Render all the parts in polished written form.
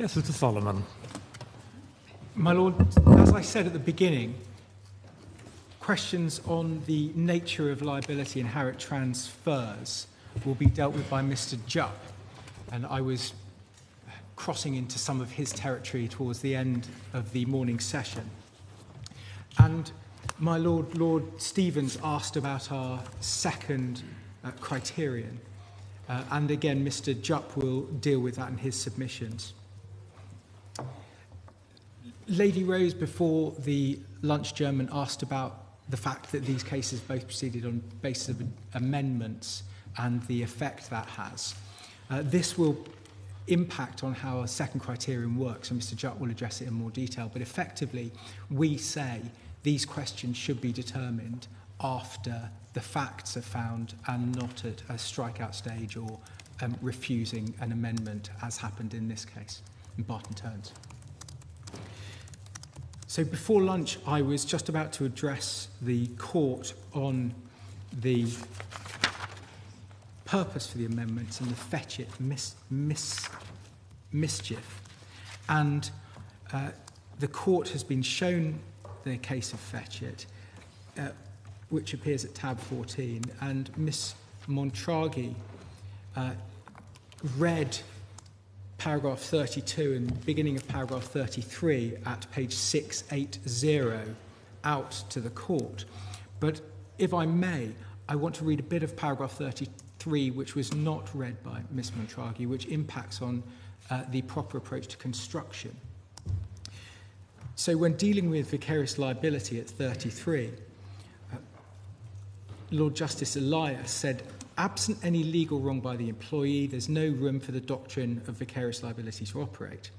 Yes, Mr. Solomon. My Lord, as I said at the beginning, questions on the nature of liability and how it transfers will be dealt with by Mr. Jupp, and I was crossing into some of his territory towards the end of the morning session. And my Lord, Lord Stevens asked about our second criterion, and again Mr. Jupp will deal with that in his submissions. Lady Rose, before the lunch German, asked about the fact that these cases both proceeded on the basis of amendments and the effect that has. This will impact on how a second criterion works, and Mr. Jupp will address it in more detail, but effectively we say these questions should be determined after the facts are found and not at a strikeout stage or refusing an amendment, as happened in this case, in Barton terms. So before lunch, I was just about to address the court on the purpose for the amendments and the fetch it mischief. And the court has been shown the case of fetch it, which appears at tab 14, and Miss Montraghi read paragraph 32 and the beginning of paragraph 33 at page 680 out to the court. But if I may, I want to read a bit of paragraph 33 which was not read by Miss Montraghi, which impacts on the proper approach to construction. So when dealing with vicarious liability at 33, Lord Justice Elias said, absent any legal wrong by the employee, there's no room for the doctrine of vicarious liability to operate.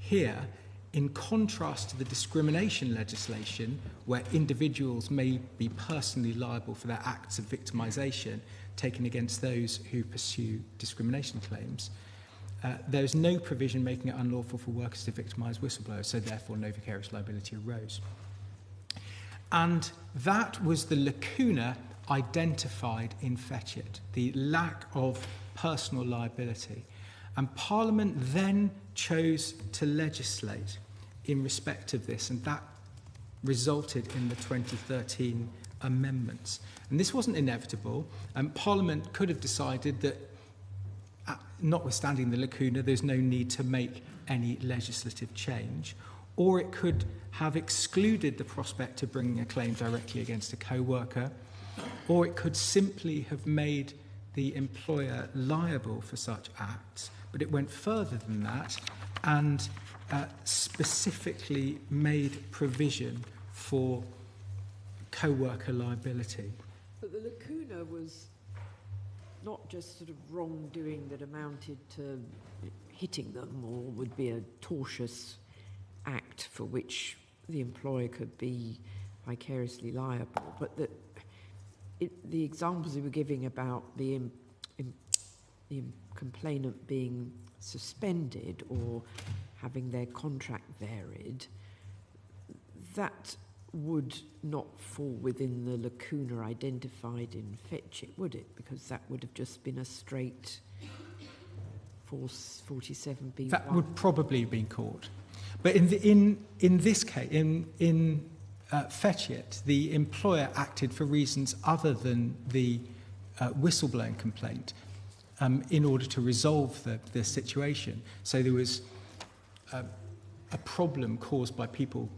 Here, in contrast to the discrimination legislation, where individuals may be personally liable for their acts of victimisation taken against those who pursue discrimination claims, there is no provision making it unlawful for workers to victimise whistleblowers, so therefore no vicarious liability arose. And that was the lacuna identified in Fetchit, the lack of personal liability. And Parliament then chose to legislate in respect of this, and that resulted in the 2013 amendments. And this wasn't inevitable. Parliament could have decided that, notwithstanding the lacuna, there's no need to make any legislative change, or it could have excluded the prospect of bringing a claim directly against a co-worker, or it could simply have made the employer liable for such acts, but it went further than that and specifically made provision for co-worker liability. But the lacuna was not just sort of wrongdoing that amounted to hitting them or would be a tortious act for which the employer could be vicariously liable, but that the examples you were giving about the complainant being suspended or having their contract varied, that would not fall within the lacuna identified in Fetchit, would it? Because that would have just been a straight 47B1. That would probably have been caught. But in this case, in Fetchit, the employer acted for reasons other than the whistleblowing complaint in order to resolve the situation. So there was a problem caused by people,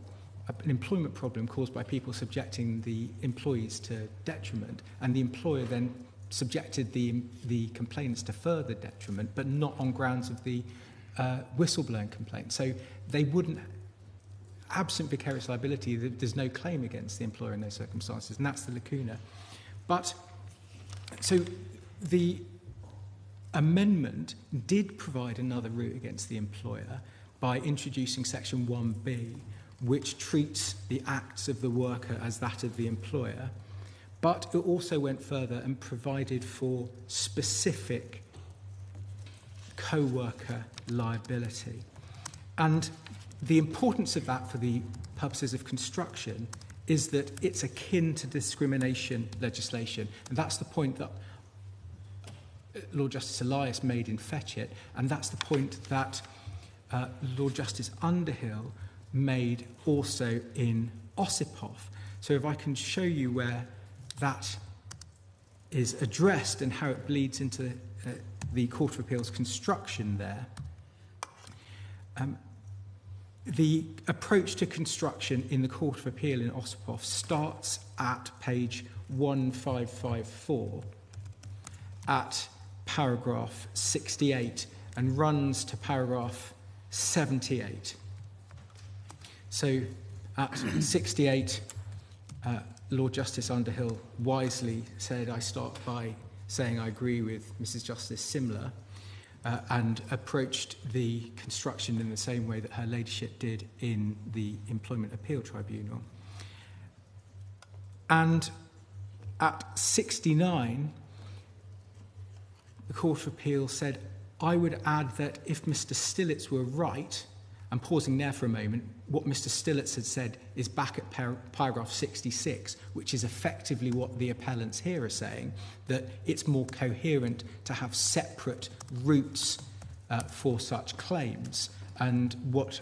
an employment problem caused by people subjecting the employees to detriment, and the employer then subjected the complainants to further detriment, but not on grounds of the whistleblowing complaint. So they wouldn't, absent vicarious liability, there's no claim against the employer in those circumstances, and that's the lacuna. But so the amendment did provide another route against the employer by introducing section 1B, which treats the acts of the worker as that of the employer, but it also went further and provided for specific co-worker liability. And the importance of that for the purposes of construction is that it's akin to discrimination legislation. And that's the point that Lord Justice Elias made in Fetchit, and that's the point that Lord Justice Underhill made also in Osipov. So if I can show you where that is addressed and how it bleeds into the Court of Appeal's construction there. The approach to construction in the Court of Appeal in Osipov starts at page 1554 at paragraph 68 and runs to paragraph 78. So at 68, Lord Justice Underhill wisely said, I start by saying I agree with Mrs. Justice Simler, and approached the construction in the same way that her ladyship did in the Employment Appeal Tribunal. And at 69, the Court of Appeal said, I would add that if Mr. Stillitz were right, and pausing there for a moment, what Mr. Stillitz had said is back at paragraph 66, which is effectively what the appellants here are saying, that it's more coherent to have separate routes for such claims, and what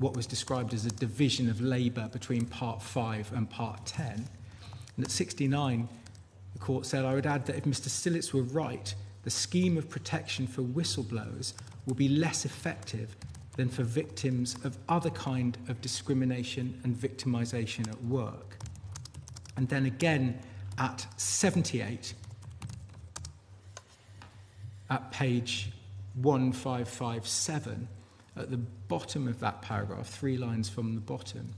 was described as a division of labour between Part 5 and Part 10. And at 69, the court said, I would add that if Mr. Stillitz were right, the scheme of protection for whistleblowers will be less effective than for victims of other kind of discrimination and victimisation at work. And then again at 78, at page 1557, at the bottom of that paragraph, 3 lines from the bottom,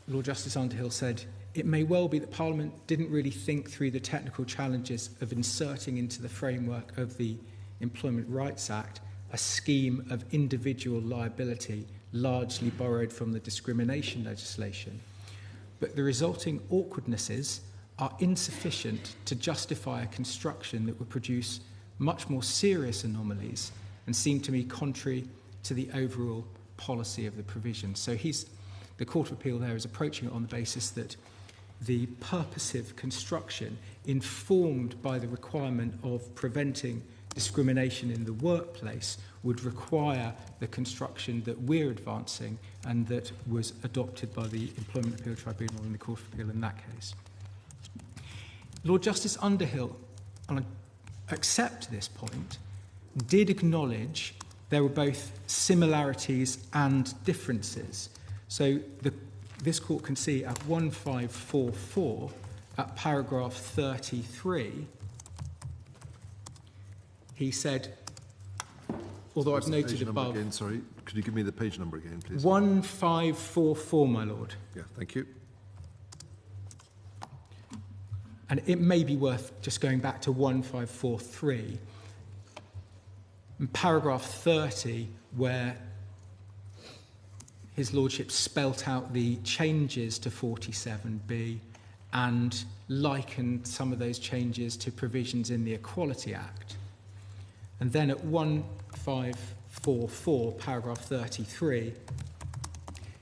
Lord Justice Underhill said, it may well be that Parliament didn't really think through the technical challenges of inserting into the framework of the Employment Rights Act a scheme of individual liability largely borrowed from the discrimination legislation. But the resulting awkwardnesses are insufficient to justify a construction that would produce much more serious anomalies and seem to me contrary to the overall policy of the provision. So the Court of Appeal there is approaching it on the basis that the purposive construction informed by the requirement of preventing discrimination in the workplace would require the construction that we're advancing and that was adopted by the Employment Appeal Tribunal and the Court of Appeal in that case. Lord Justice Underhill, and I accept this point, did acknowledge there were both similarities and differences. So this court can see at 1544, at paragraph 33, he said, although I've noted above... Again, sorry, could you give me the page number again, please? 1544, my lord. Yeah, thank you. And it may be worth just going back to 1543, in paragraph 30, where his lordship spelt out the changes to 47B and likened some of those changes to provisions in the Equality Act. And then at 1544, paragraph 33,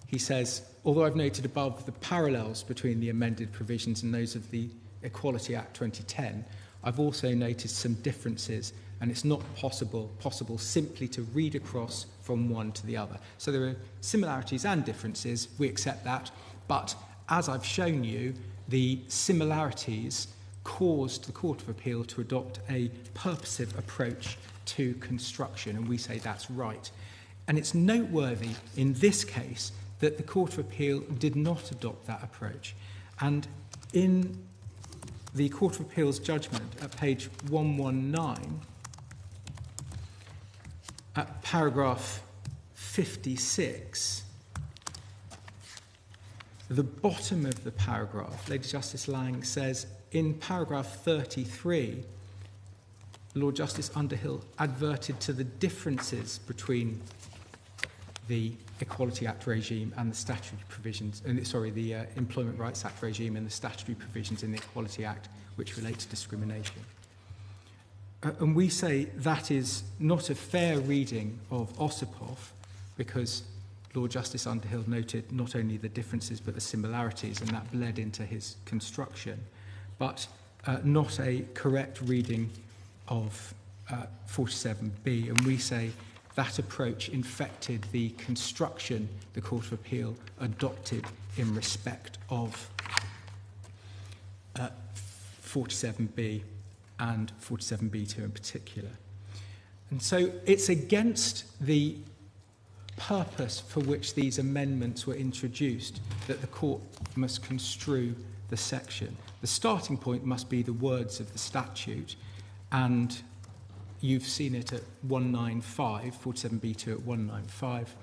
he says, although I've noted above the parallels between the amended provisions and those of the Equality Act 2010, I've also noticed some differences, and it's not possible simply to read across from one to the other. So there are similarities and differences, we accept that, but as I've shown you, the similarities caused the Court of Appeal to adopt a purposive approach to construction, and we say that's right. And it's noteworthy in this case that the Court of Appeal did not adopt that approach. And in the Court of Appeal's judgment at page 119, at paragraph 56, the bottom of the paragraph, Lady Justice Lang says, in paragraph 33, Lord Justice Underhill adverted to the differences between the Equality Act regime and the statutory provisions, the Employment Rights Act regime and the statutory provisions in the Equality Act which relate to discrimination. And we say that is not a fair reading of Osipov, because Lord Justice Underhill noted not only the differences but the similarities, and that bled into his construction, but not a correct reading of 47B, and we say that approach infected the construction the Court of Appeal adopted in respect of 47B and 47B2 in particular. And so it's against the purpose for which these amendments were introduced that the court must construe the section. The starting point must be the words of the statute, and you've seen it at 195, 47B2 at 195.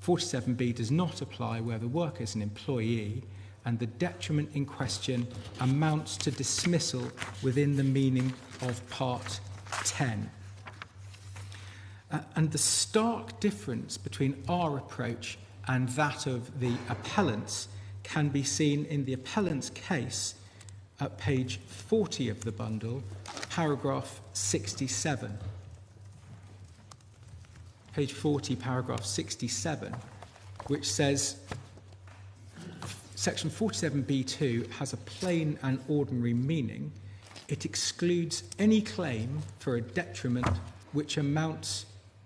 47B does not apply where the worker is an employee and the detriment in question amounts to dismissal within the meaning of Part 10. And the stark difference between our approach and that of the appellants can be seen in the appellant's case at page 40 of the bundle, paragraph 67. Page 40, paragraph 67, which says, Section 47B2 has a plain and ordinary meaning. It excludes any claim for a detriment which amounts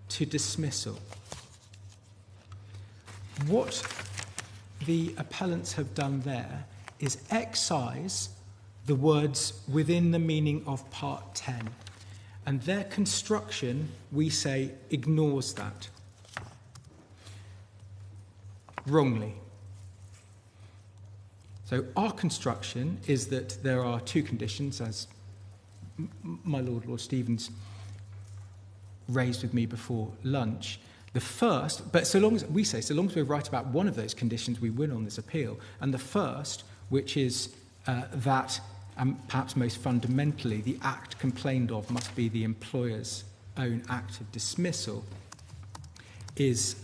to dismissal. What the appellants have done there is excise the words within the meaning of Part 10. And their construction, we say, ignores that. Wrongly. So our construction is that there are two conditions, as my Lord Stevens raised with me before lunch. The first, but so long as we're right about one of those conditions, we win on this appeal. And the first, which is that, perhaps most fundamentally, the act complained of must be the employer's own act of dismissal, is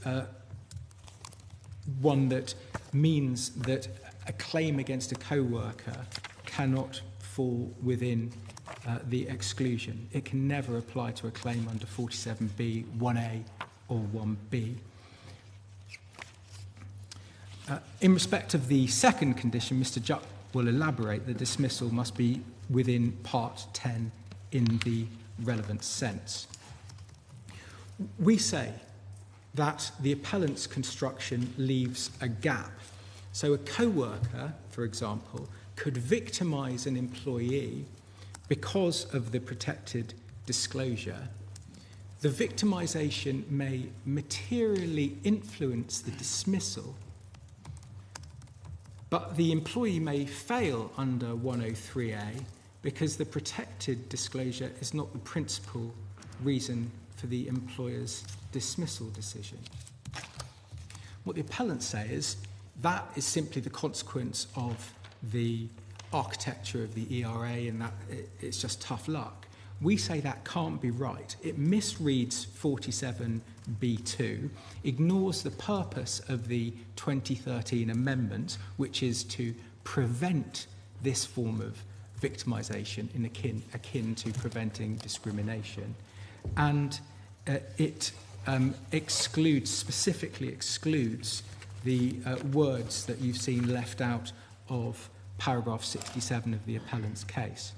one that means that a claim against a co-worker cannot fall within the exclusion. It can never apply to a claim under 47B, 1A or 1B. In respect of the second condition, Mr. Jupp will elaborate, the dismissal must be within Part 10 in the relevant sense. We say that the appellant's construction leaves a gap. So a co-worker, for example, could victimise an employee because of the protected disclosure. The victimisation may materially influence the dismissal, but the employee may fail under 103A because the protected disclosure is not the principal reason for the employer's dismissal decision. What the appellants say is that is simply the consequence of the architecture of the ERA and that it's just tough luck. We say that can't be right. It misreads 47B2, ignores the purpose of the 2013 amendment, which is to prevent this form of victimisation in akin to preventing discrimination. And it specifically excludes the words that you've seen left out of paragraph 67 of the appellant's case.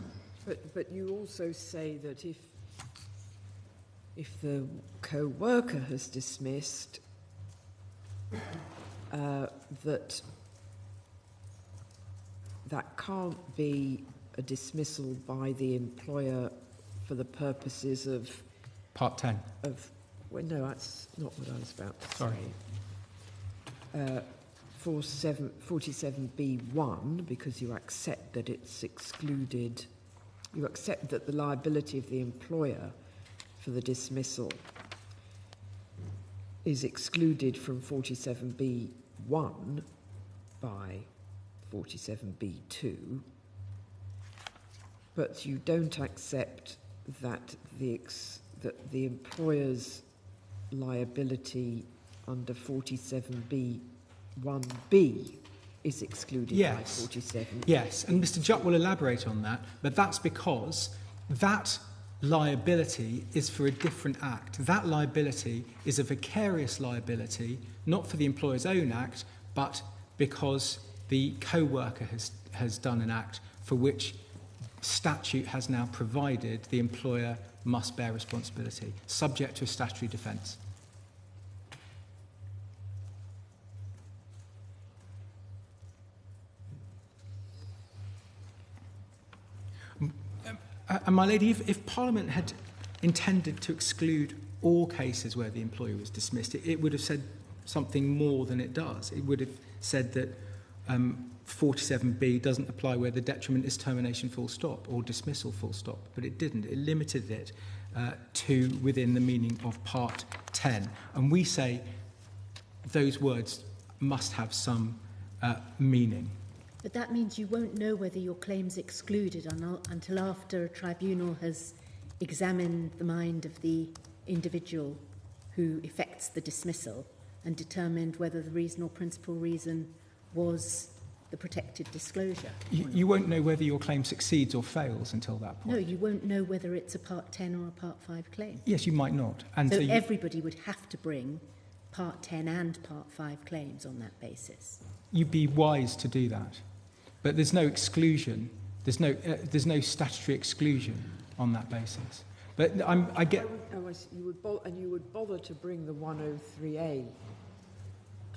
But you also say that if the co-worker has dismissed, that can't be a dismissal by the employer for the purposes of Part 10. Well, no, that's not what I was about to Sorry. say. 47B1, because you accept that it's excluded, you accept that the liability of the employer for the dismissal is excluded from 47B1 by 47B2, but you don't accept that the employer's liability under 47B1B is excluded by 47. Yes, and Mr. Jupp will elaborate on that, but that's because that liability is for a different act. That liability is a vicarious liability, not for the employer's own act, but because the co-worker has done an act for which statute has now provided the employer must bear responsibility, subject to a statutory defence. And my lady, if Parliament had intended to exclude all cases where the employer was dismissed, it would have said something more than it does. It would have said that 47B doesn't apply where the detriment is termination full stop or dismissal full stop, but it didn't. It limited it to within the meaning of Part 10. And we say those words must have some meaning. But that means you won't know whether your claim's excluded until after a tribunal has examined the mind of the individual who effects the dismissal and determined whether the reason or principal reason was the protected disclosure. You won't know whether your claim succeeds or fails until that point. No, you won't know whether it's a Part 10 or a Part 5 claim. Yes, you might not. And So you, everybody would have to bring Part 10 and Part 5 claims on that basis. you'd be wise to do that. But there's no exclusion. There's no statutory exclusion on that basis. But I get... Oh, I see. You would bother to bring the 103A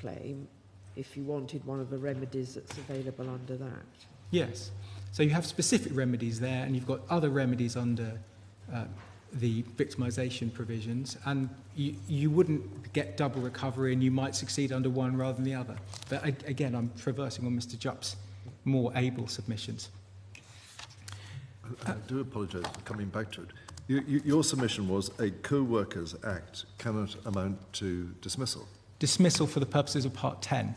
claim if you wanted one of the remedies that's available under that. Yes. So you have specific remedies there, and you've got other remedies under the victimisation provisions, and you wouldn't get double recovery, and you might succeed under one rather than the other. But again, I'm traversing on Mr. Jupp's more able submissions. I do apologise for coming back to it. Your submission was a co-workers act cannot amount to dismissal. Dismissal for the purposes of Part 10.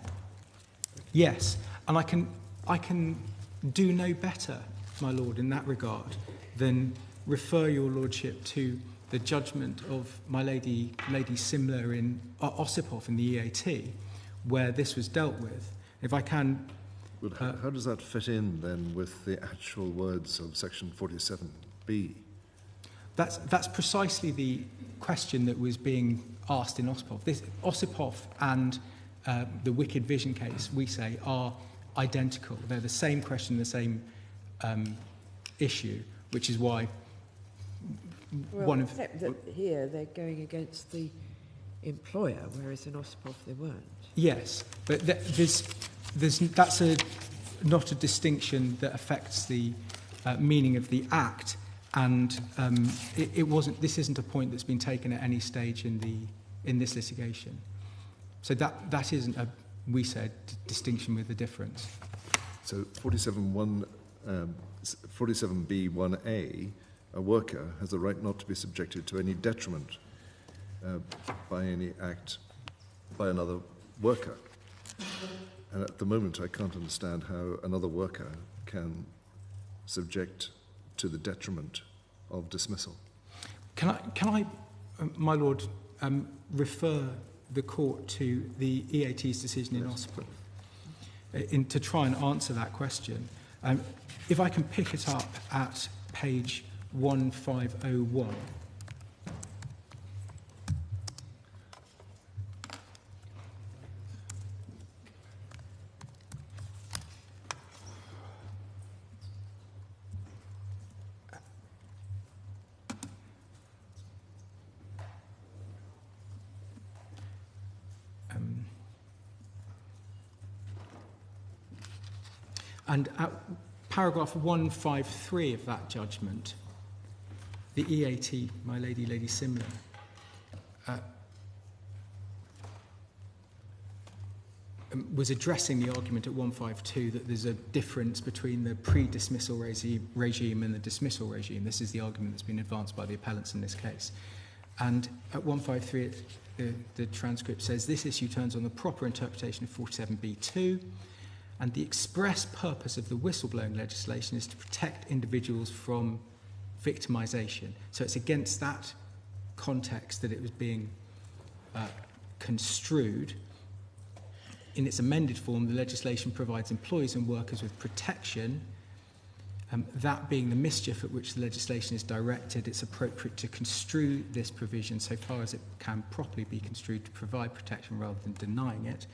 Yes, and I can do no better, my lord, in that regard than refer your lordship to the judgment of my lady Simler in Osipov in the EAT, where this was dealt with. If I can... Well, how does that fit in then with the actual words of section 47B? That's precisely the question that was being asked in Osipov. Osipov and the Wicked Vision case, we say, are identical. They're the same question, the same issue, which is why except that here they're going against the employer, whereas in Osipov they weren't. Yes, but that's not a distinction that affects the meaning of the Act, and it wasn't. This isn't a point that's been taken at any stage in this litigation. So that isn't a, we said, distinction with a difference. So 47B1A, a worker has the right not to be subjected to any detriment by any act by another worker. And at the moment, I can't understand how another worker can subject to the detriment of dismissal. Can I, my lord, refer the court to the EAT's decision in Osipov to try and answer that question? If I can pick it up at page 1501. And at paragraph 153 of that judgment, the EAT, my lady Simler, was addressing the argument at 152 that there's a difference between the pre-dismissal regime and the dismissal regime. This is the argument that's been advanced by the appellants in this case. And at 153, the transcript says, this issue turns on the proper interpretation of 47B2, and the express purpose of the whistleblowing legislation is to protect individuals from victimisation. So it's against that context that it was being construed. In its amended form, the legislation provides employees and workers with protection. That being the mischief at which the legislation is directed, it's appropriate to construe this provision so far as it can properly be construed to provide protection rather than denying it.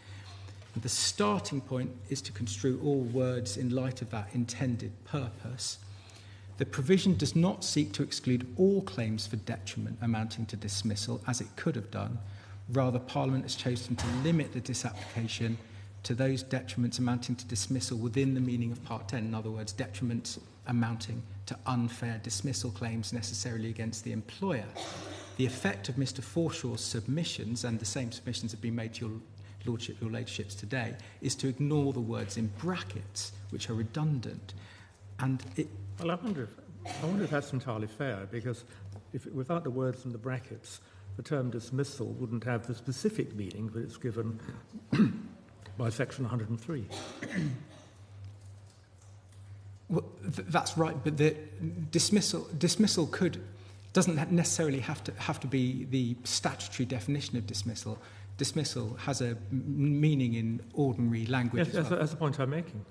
And the starting point is to construe all words in light of that intended purpose. The provision does not seek to exclude all claims for detriment amounting to dismissal, as it could have done. Rather, Parliament has chosen to limit the disapplication to those detriments amounting to dismissal within the meaning of Part 10. In other words, detriments amounting to unfair dismissal claims necessarily against the employer. The effect of Mr. Forshaw's submissions, and the same submissions have been made to your Lordship, your Ladyships today, is to ignore the words in brackets, which are redundant. And Well, I wonder if that's entirely fair, because without the words in the brackets, the term dismissal wouldn't have the specific meaning that it's given by Section 103. Well, that's right, but the dismissal doesn't necessarily have to be the statutory definition of dismissal. Dismissal has a meaning in ordinary language. Yes, as well. that's the point I'm making.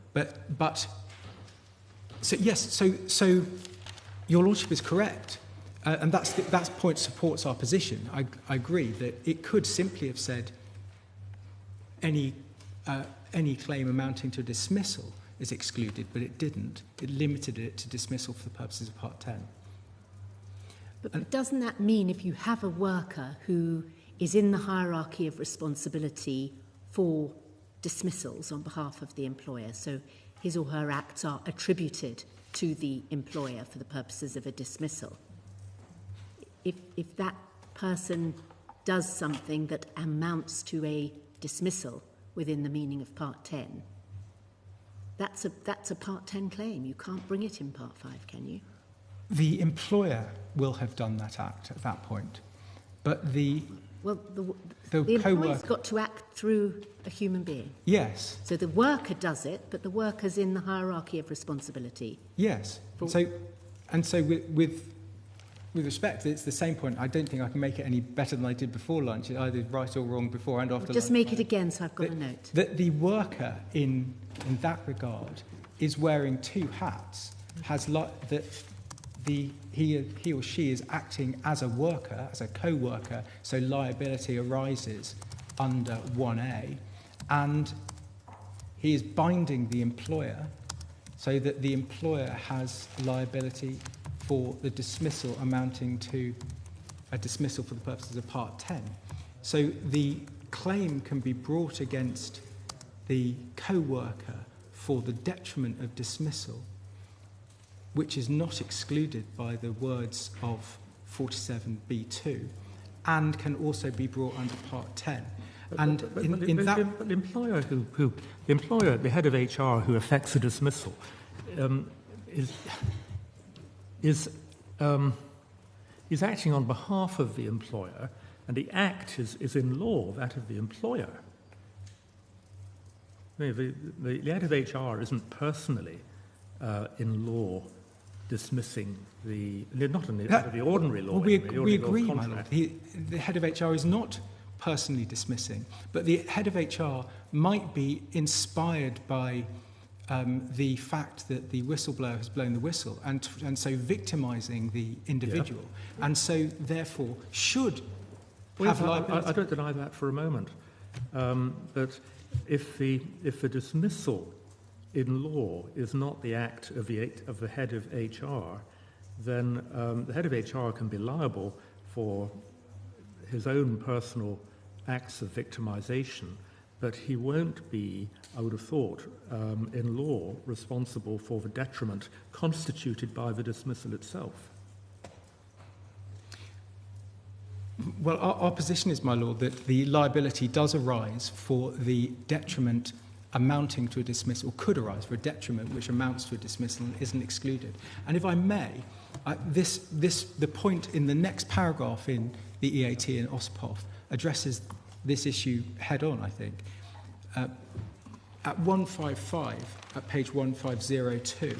So your Lordship is correct, and that point supports our position. I agree that it could simply have said any claim amounting to dismissal is excluded, but it didn't. It limited it to dismissal for the purposes of Part 10. But doesn't that mean if you have a worker who is in the hierarchy of responsibility for dismissals on behalf of the employer, so his or her acts are attributed to the employer for the purposes of a dismissal, if that person does something that amounts to a dismissal within the meaning of Part 10, that's a Part 10 claim. You can't bring it in Part 5, can you? The employer will have done that act at that point, but the employer's got to act through a human being. Yes. So the worker does it, but the worker's in the hierarchy of responsibility. Yes. So with respect, it's the same point. I don't think I can make it any better than I did before lunch, either right or wrong before and after lunch. Just make it again, so I've got a note. The worker, in that regard, is wearing two hats. He or she is acting as a worker, as a co-worker, so liability arises under 1A, and he is binding the employer so that the employer has liability for the dismissal amounting to a dismissal for the purposes of Part 10. So the claim can be brought against the co-worker for the detriment of dismissal, which is not excluded by the words of 47B2, and can also be brought under Part 10. And the employer, the head of HR who effects a dismissal, is acting on behalf of the employer, and the act is in law that of the employer. The head of HR isn't personally in law dismissing not in the ordinary law. We agree, my Lord. The head of HR is not personally dismissing, but the head of HR might be inspired by the fact that the whistleblower has blown the whistle, and so victimising the individual, and so therefore should have liability. I don't deny that for a moment, but if the dismissal in law is not the act of the head of HR, then the head of HR can be liable for his own personal acts of victimization, but he won't be, I would have thought, in law responsible for the detriment constituted by the dismissal itself. Well, our position is, my Lord, that the liability does arise for the detriment amounting to a dismissal, could arise for a detriment which amounts to a dismissal and isn't excluded. And if I may, the point in the next paragraph in the EAT and Osipov addresses this issue head on, I think. At 155, at page 1502,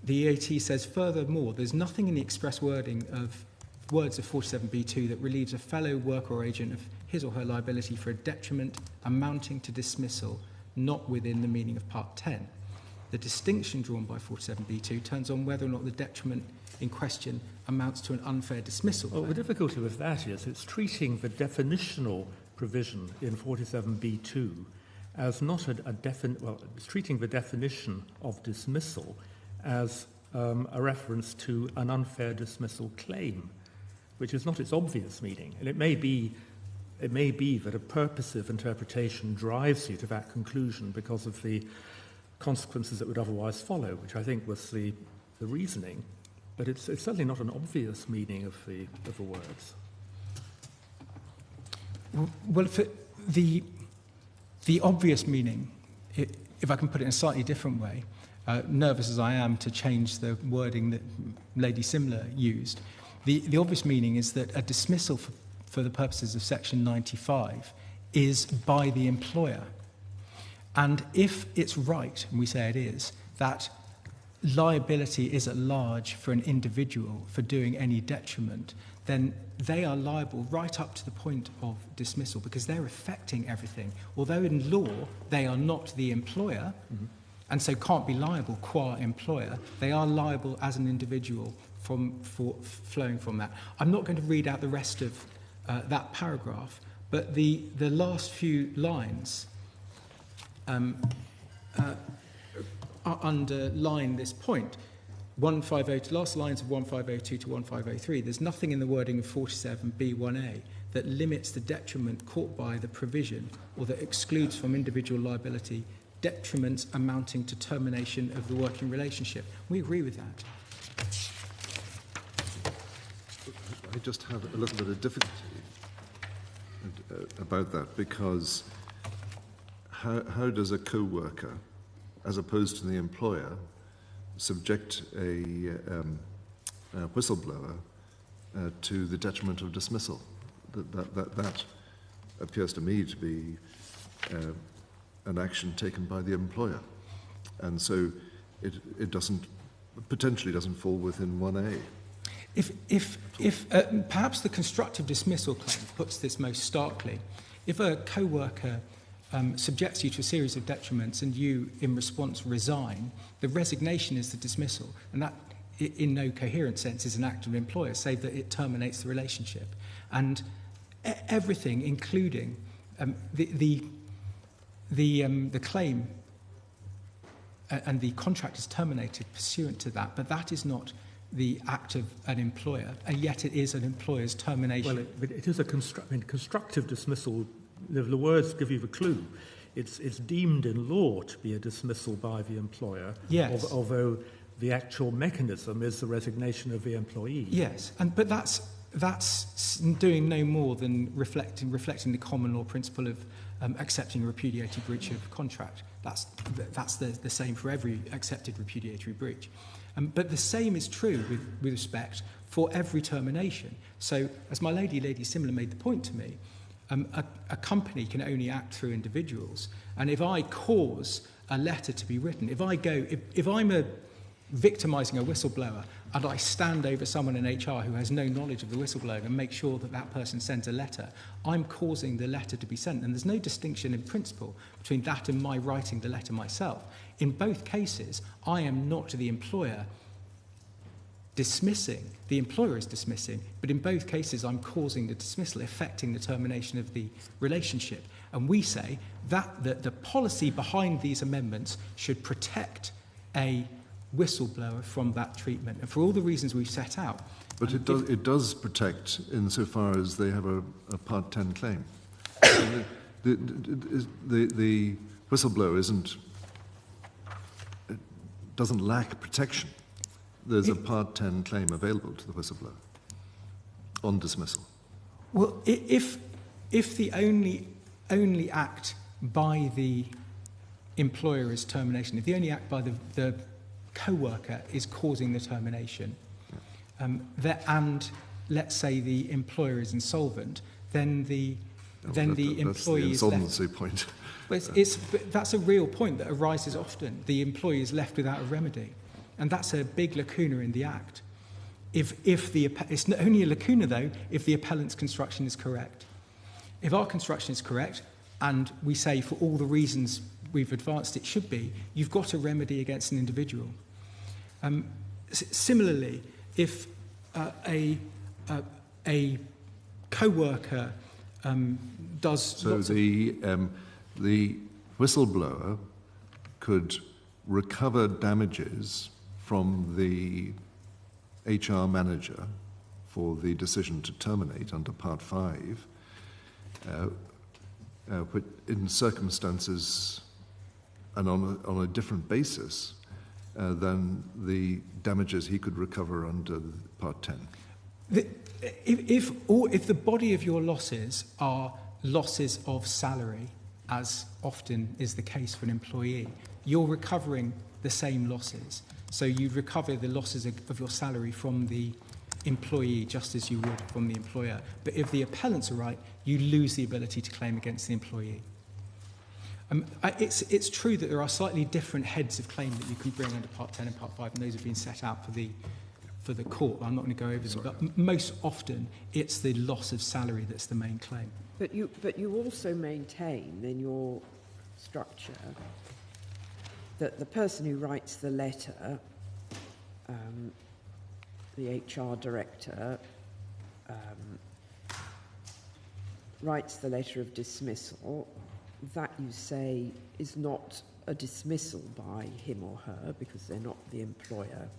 the EAT says, furthermore, there's nothing in the express words of 47B2 that relieves a fellow worker or agent of his or her liability for a detriment amounting to dismissal not within the meaning of Part 10. The distinction drawn by 47B2 turns on whether or not the detriment in question amounts to an unfair dismissal. Well, the difficulty with that is it's treating the definitional provision in 47B2 as not it's treating the definition of dismissal as a reference to an unfair dismissal claim, which is not its obvious meaning. And it may be that a purposive interpretation drives you to that conclusion because of the consequences that would otherwise follow, which I think was the reasoning. But it's certainly not an obvious meaning of the words. Well, for the obvious meaning, if I can put it in a slightly different way, nervous as I am to change the wording that Lady Simler used, the obvious meaning is that a dismissal for the purposes of Section 95 is by the employer. And if it's right, and we say it is, that liability is at large for an individual for doing any detriment, then they are liable right up to the point of dismissal because they're affecting everything. Although in law they are not the employer, and so can't be liable qua employer, they are liable as an individual for flowing from that. I'm not going to read out the rest of that paragraph, but the last few lines underline this point. 150, last lines of 1502 to 1503, there's nothing in the wording of 47B1A that limits the detriment caught by the provision or that excludes from individual liability detriments amounting to termination of the working relationship. We agree with that. I just have a little bit of difficulty about that because how does a co-worker, as opposed to the employer, subject a whistleblower to the detriment of dismissal? That appears to me to be an action taken by the employer, and so it potentially doesn't fall within 1A. If perhaps the constructive dismissal claim puts this most starkly, if a co-worker subjects you to a series of detriments and you, in response, resign, the resignation is the dismissal, and that, in no coherent sense, is an act of employer, save that it terminates the relationship. And everything, including the claim and the contract is terminated pursuant to that, but that is not the act of an employer, and yet it is an employer's termination. Well, it is a constructive dismissal. The words give you the clue. It's deemed in law to be a dismissal by the employer, yes, although the actual mechanism is the resignation of the employee. Yes, but that's doing no more than reflecting the common law principle of accepting a repudiatory breach of contract. That's the same for every accepted repudiatory breach. But the same is true with respect for every termination. So, as my Lady Simler made the point to me, a company can only act through individuals. And if I cause a letter to be written, if I'm victimising a whistleblower and I stand over someone in HR who has no knowledge of the whistleblowing and make sure that that person sends a letter, I'm causing the letter to be sent. And there's no distinction in principle between that and my writing the letter myself. In both cases, I am not the employer dismissing, the employer is dismissing, but in both cases I'm causing the dismissal, affecting the termination of the relationship. And we say that the policy behind these amendments should protect a whistleblower from that treatment, and for all the reasons we've set out. But it does protect insofar as they have a Part 10 claim. the whistleblower doesn't lack protection. There's a Part 10 claim available to the whistleblower on dismissal. Well, if the only act by the employer is termination, if the only act by the co-worker is causing the termination, and let's say the employer is insolvent, then the employee is left. That's the insolvency point. That's a real point that arises often. The employee is left without a remedy, and that's a big lacuna in the Act. It's only a lacuna, though, if the appellant's construction is correct. If our construction is correct, and we say for all the reasons we've advanced it should be, you've got a remedy against an individual. Similarly, if a co-worker does... So the whistleblower could recover damages from the HR manager for the decision to terminate under Part 5, but in circumstances and on a different basis than the damages he could recover under Part 10. If the body of your losses are losses of salary, as often is the case for an employee, you're recovering the same losses. So you recover the losses of your salary from the employee just as you would from the employer. But if the appellants are right, you lose the ability to claim against the employee. It's true that there are slightly different heads of claim that you can bring under Part 10 and Part 5, and those have been set out for the court. I'm not going to go over them, but most often it's the loss of salary that's the main claim. But you also maintain in your structure that the person who writes the letter, the HR director, writes the letter of dismissal. That, you say, is not a dismissal by him or her because they're not the employer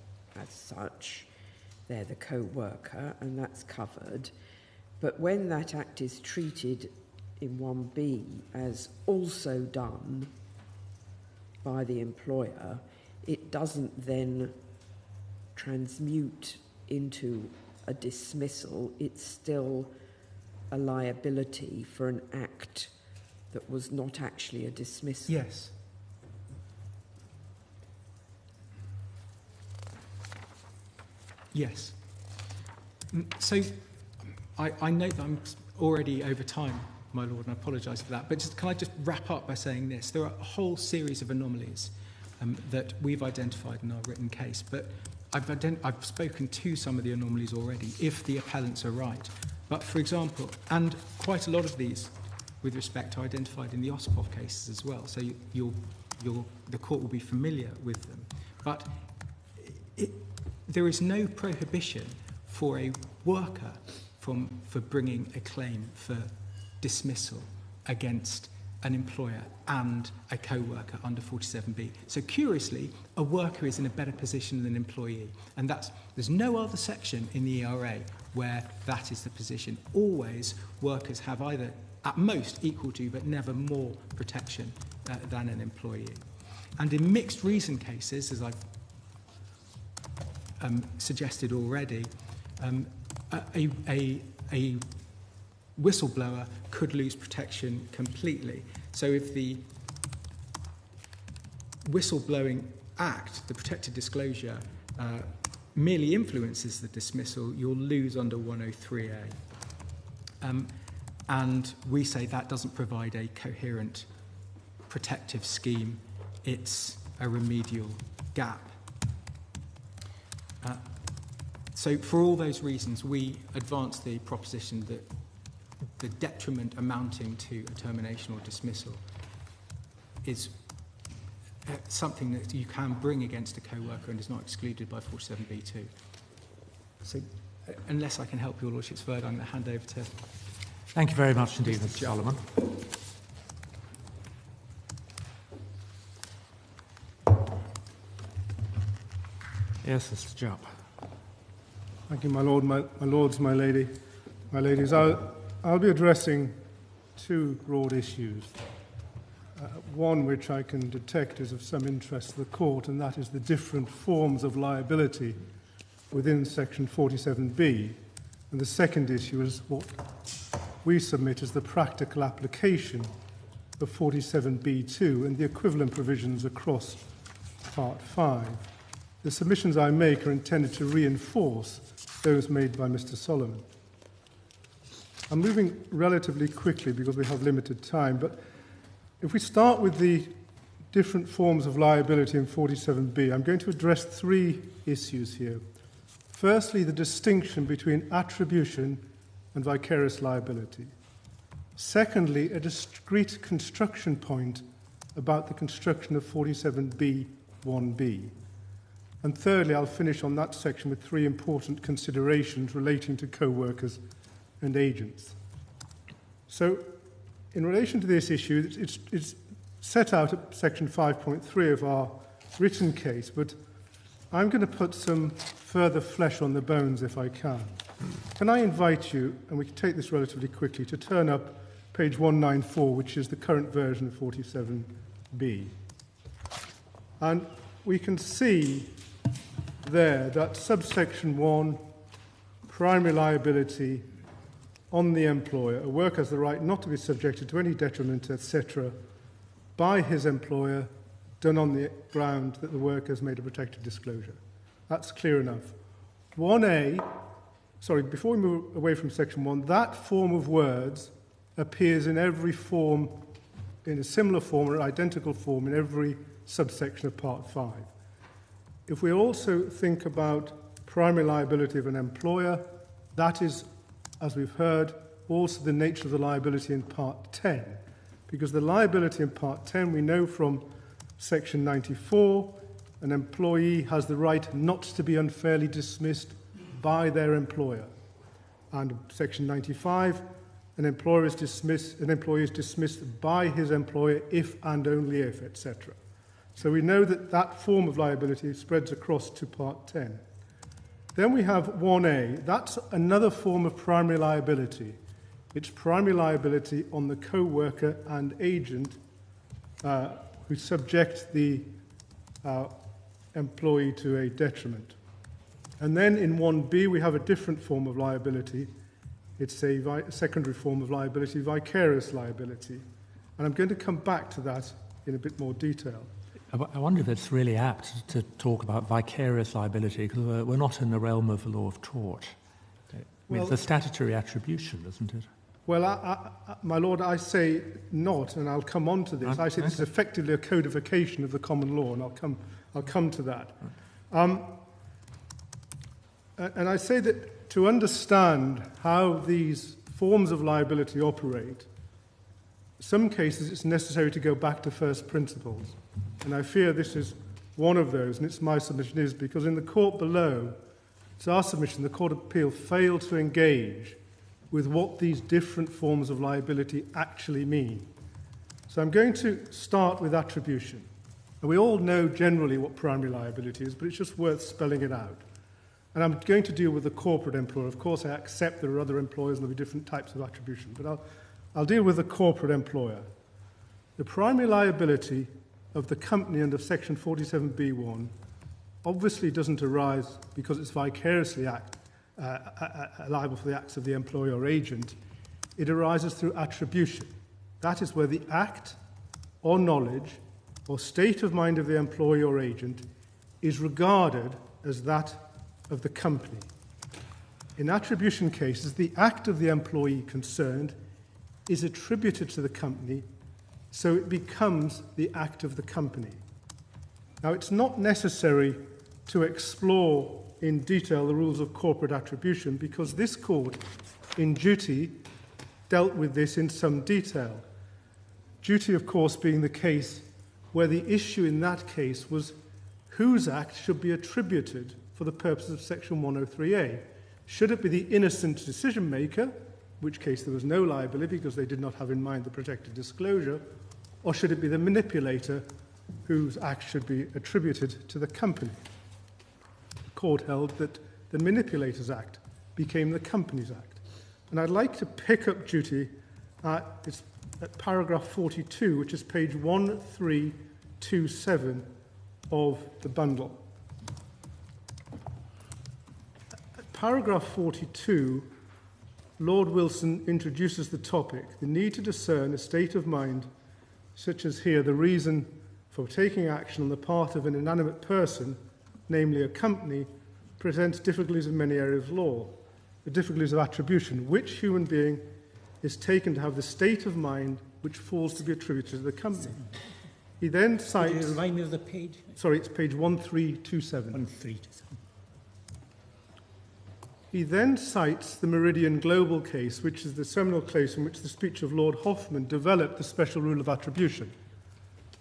as such. They're the co-worker, and that's covered. But when that act is treated in 1B as also done by the employer, it doesn't then transmute into a dismissal. It's still a liability for an act that was not actually a dismissal. Yes. Yes. So I note that I'm already over time, my lord, and I apologise for that. But can I just wrap up by saying this? There are a whole series of anomalies that we've identified in our written case, but I've spoken to some of the anomalies already, if the appellants are right. But, for example, and quite a lot of these, with respect, are identified in the Osipov cases as well, so the court will be familiar with them. But there is no prohibition for a worker for bringing a claim for dismissal against an employer and a co-worker under 47B. So curiously, a worker is in a better position than an employee, and there's no other section in the ERA where that is the position. Always, workers have either at most equal to, but never more protection than an employee. And in mixed reason cases, as I've suggested already, a whistleblower could lose protection completely. So if the whistleblowing act, the protected disclosure, merely influences the dismissal, you'll lose under 103A. And we say that doesn't provide a coherent protective scheme. It's a remedial gap. So for all those reasons, we advance the proposition that the detriment amounting to a termination or dismissal is something that you can bring against a co-worker and is not excluded by 47B2. So unless I can help your lordships further, I'm going to hand over to... Thank you very much indeed, Mr. Solomon. Yes, Mr. Jupp. Thank you, my lord, my lords, my lady, my ladies. I'll be addressing two broad issues. One which I can detect is of some interest to the court, and that is the different forms of liability within Section 47B. And the second issue is what we submit as the practical application of 47B2 and the equivalent provisions across Part 5. The submissions I make are intended to reinforce those made by Mr. Solomon. I'm moving relatively quickly because we have limited time, but if we start with the different forms of liability in 47B, I'm going to address three issues here. Firstly, the distinction between attribution and vicarious liability. Secondly, a discrete construction point about the construction of 47B 1B. And thirdly, I'll finish on that section with three important considerations relating to co-workers and agents. So, in relation to this issue, it's set out at section 5.3 of our written case, but I'm going to put some further flesh on the bones if I can. Can I invite you, and we can take this relatively quickly, to turn up page 194, which is the current version of 47B. And we can see there that subsection 1, primary liability on the employer. A worker has the right not to be subjected to any detriment, etc., by his employer, done on the ground that the worker has made a protected disclosure. That's clear enough. 1A, before we move away from section 1, that form of words appears in every form, in a similar form or identical form in every subsection of Part 5. If we also think about primary liability of an employer, that is, as we've heard, also the nature of the liability in Part 10. Because the liability in Part 10, we know from Section 94, an employee has the right not to be unfairly dismissed by their employer. And Section 95, an employee is dismissed by his employer if and only if, etc. So we know that that form of liability spreads across to Part 10. Then we have 1A. That's another form of primary liability. It's primary liability on the co-worker and agent who subject the employee to a detriment. And then in 1B, we have a different form of liability. It's a secondary form of liability, vicarious liability. And I'm going to come back to that in a bit more detail. I wonder if it's really apt to talk about vicarious liability, because we're not in the realm of the law of tort. It's a statutory attribution, isn't it? Well, my Lord, I say not, and I'll come on to this. I say this is effectively a codification of the common law, and I'll come to that. And I say that to understand how these forms of liability operate, some cases it's necessary to go back to first principles. And I fear this is one of those, and it's my submission is because in the court below, it's our submission, the Court of Appeal failed to engage with what these different forms of liability actually mean. So I'm going to start with attribution. And we all know generally what primary liability is, but it's just worth spelling it out. And I'm going to deal with the corporate employer. Of course, I accept there are other employers and there'll be different types of attribution, but I'll deal with the corporate employer. The primary liability of the company under Section 47B1 obviously doesn't arise because it's vicariously liable for the acts of the employer or agent. It arises through attribution. That is where the act or knowledge or state of mind of the employee or agent is regarded as that of the company. In attribution cases, the act of the employee concerned is attributed to the company, so it becomes the act of the company. Now, it's not necessary to explore in detail the rules of corporate attribution because this court, in duty, dealt with this in some detail. Duty, of course, being the case where the issue in that case was whose act should be attributed for the purposes of Section 103A. Should it be the innocent decision maker, in which case there was no liability because they did not have in mind the protected disclosure, or should it be the manipulator whose act should be attributed to the company? The court held that the manipulator's act became the company's act. And I'd like to pick up duty at paragraph 42, which is page 1327 of the bundle. At paragraph 42, Lord Wilson introduces the topic, the need to discern a state of mind, such as here, the reason for taking action on the part of an inanimate person, namely a company, presents difficulties in many areas of law, the difficulties of attribution. Which human being is taken to have the state of mind which falls to be attributed to the company? He then cites... Could you remind me of the page? Sorry, it's page 1327. 1327. He then cites the Meridian Global case, which is the seminal case in which the speech of Lord Hoffman developed the special rule of attribution.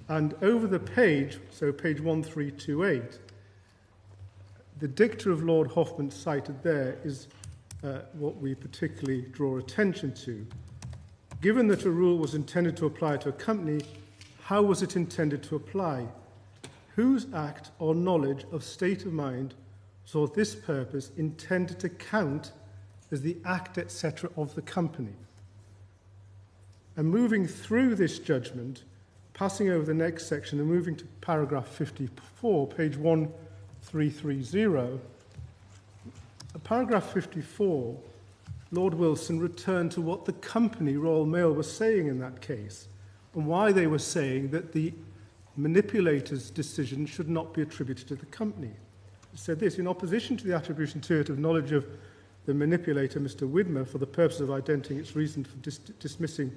And over the page, so page 1328, the dicta of Lord Hoffman cited there is what we particularly draw attention to. Given that a rule was intended to apply to a company, how was it intended to apply? whose act or knowledge of state of mind was for this purpose intended to count as the act, etc., of the company. And moving through this judgment, passing over the next section and moving to paragraph 54, page 1330, paragraph 54, Lord Wilson returned to what the company, Royal Mail, was saying in that case, and why they were saying that the manipulator's decision should not be attributed to the company. It said this: in opposition to the attribution to it of knowledge of the manipulator, Mr. Widmer, for the purpose of identifying its reason for dismissing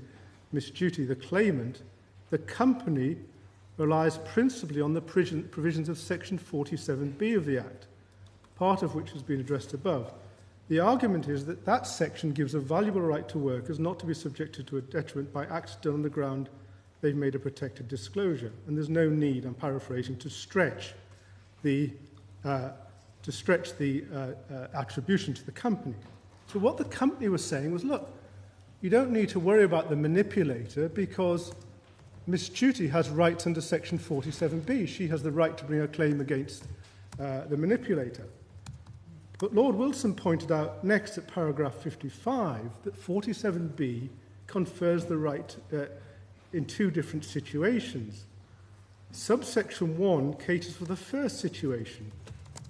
Miss Duty, the claimant, the company relies principally on the provisions of section 47B of the Act, part of which has been addressed above. The argument is that that section gives a valuable right to workers not to be subjected to a detriment by acts done on the ground they've made a protected disclosure. And there's no need, I'm paraphrasing, to stretch the attribution to the company. So what the company was saying was, look, you don't need to worry about the manipulator because Miss Duty has rights under section 47B. She has the right to bring a claim against the manipulator. But Lord Wilson pointed out next at paragraph 55 that 47B confers the right in two different situations. Subsection 1 caters for the first situation.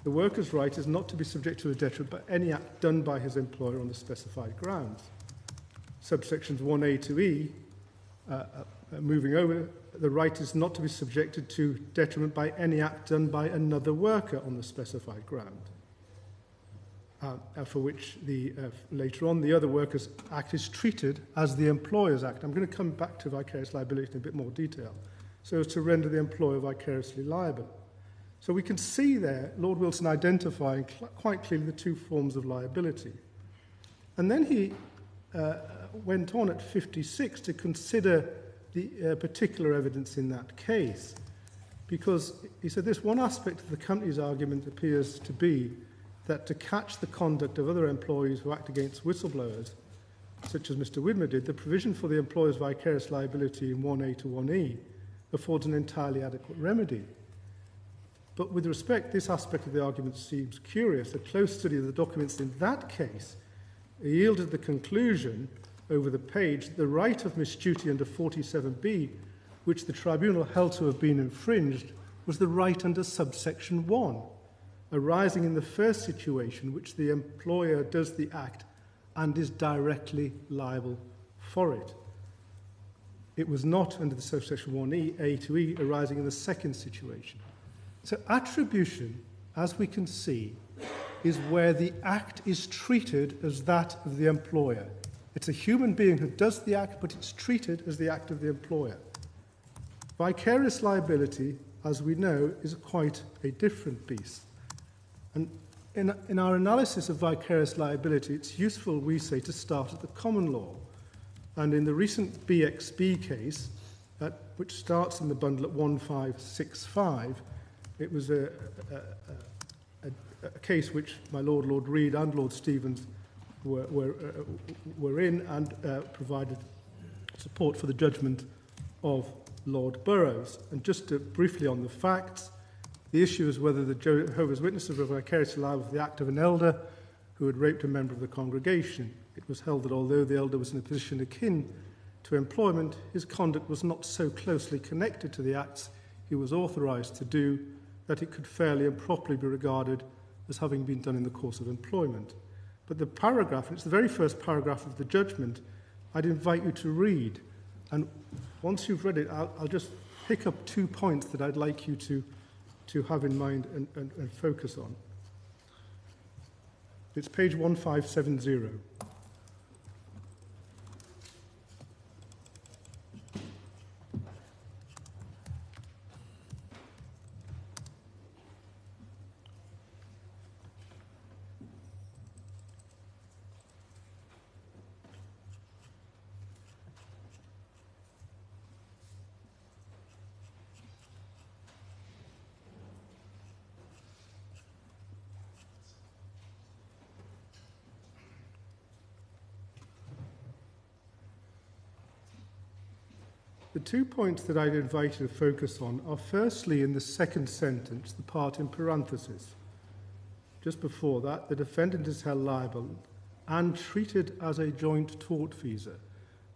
The worker's right is not to be subject to a detriment by any act done by his employer on the specified grounds. Subsections 1A to E, moving over, the right is not to be subjected to detriment by any act done by another worker on the specified ground. For which later on the other workers' act is treated as the employer's act. I'm going to come back to vicarious liability in a bit more detail, so as to render the employer vicariously liable. So we can see there Lord Wilson identifying quite clearly the two forms of liability. And then he went on at 56 to consider the particular evidence in that case, because he said this: one aspect of the company's argument appears to be that to catch the conduct of other employees who act against whistleblowers, such as Mr. Widmer did, the provision for the employer's vicarious liability in 1A to 1E affords an entirely adequate remedy. But with respect, this aspect of the argument seems curious. A close study of the documents in that case yielded the conclusion over the page that the right of Miss Duty under 47B, which the tribunal held to have been infringed, was the right under subsection 1, arising in the first situation, which the employer does the act and is directly liable for it. It was not under the subsection 1E, A to E, arising in the second situation. So attribution, as we can see, is where the act is treated as that of the employer. It's a human being who does the act, but it's treated as the act of the employer. Vicarious liability, as we know, is quite a different beast. And in our analysis of vicarious liability, it's useful, we say, to start at the common law. And in the recent BXB case, which starts in the bundle at 1565, it was a case which my Lord Reid and Lord Stevens were in and provided support for the judgment of Lord Burroughs. And just briefly on the facts, the issue is whether the Jehovah's Witnesses were vicariously liable for the act of an elder who had raped a member of the congregation. It was held that although the elder was in a position akin to employment, his conduct was not so closely connected to the acts he was authorised to do that it could fairly and properly be regarded as having been done in the course of employment. But the paragraph, and it's the very first paragraph of the judgment, I'd invite you to read. And once you've read it, I'll just pick up 2 points that I'd like you to have in mind and focus on. It's page 1570. The 2 points that I'd invite you to focus on are firstly in the second sentence, the part in parentheses. Just before that, the defendant is held liable and treated as a joint tortfeasor.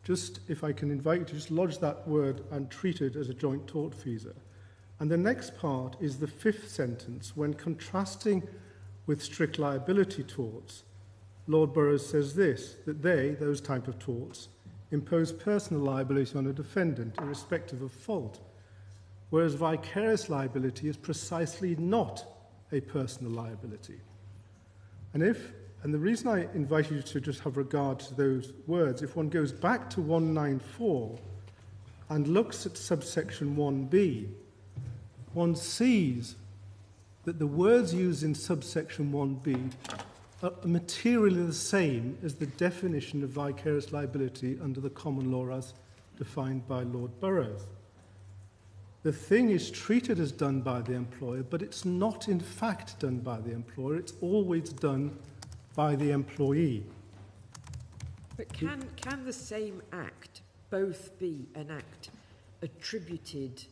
Just, if I can invite you to just lodge that word, and treated as a joint tortfeasor. And the next part is the 5th sentence. When contrasting with strict liability torts, Lord Burroughs says this, that they, those type of torts, impose personal liability on a defendant irrespective of fault, whereas vicarious liability is precisely not a personal liability. And the reason I invite you to just have regard to those words, if one goes back to 194 and looks at subsection 1b, one sees that the words used in subsection 1b are materially the same as the definition of vicarious liability under the common law as defined by Lord Burroughs. The thing is treated as done by the employer, but it's not in fact done by the employer. It's always done by the employee. But can the same act both be an act attributed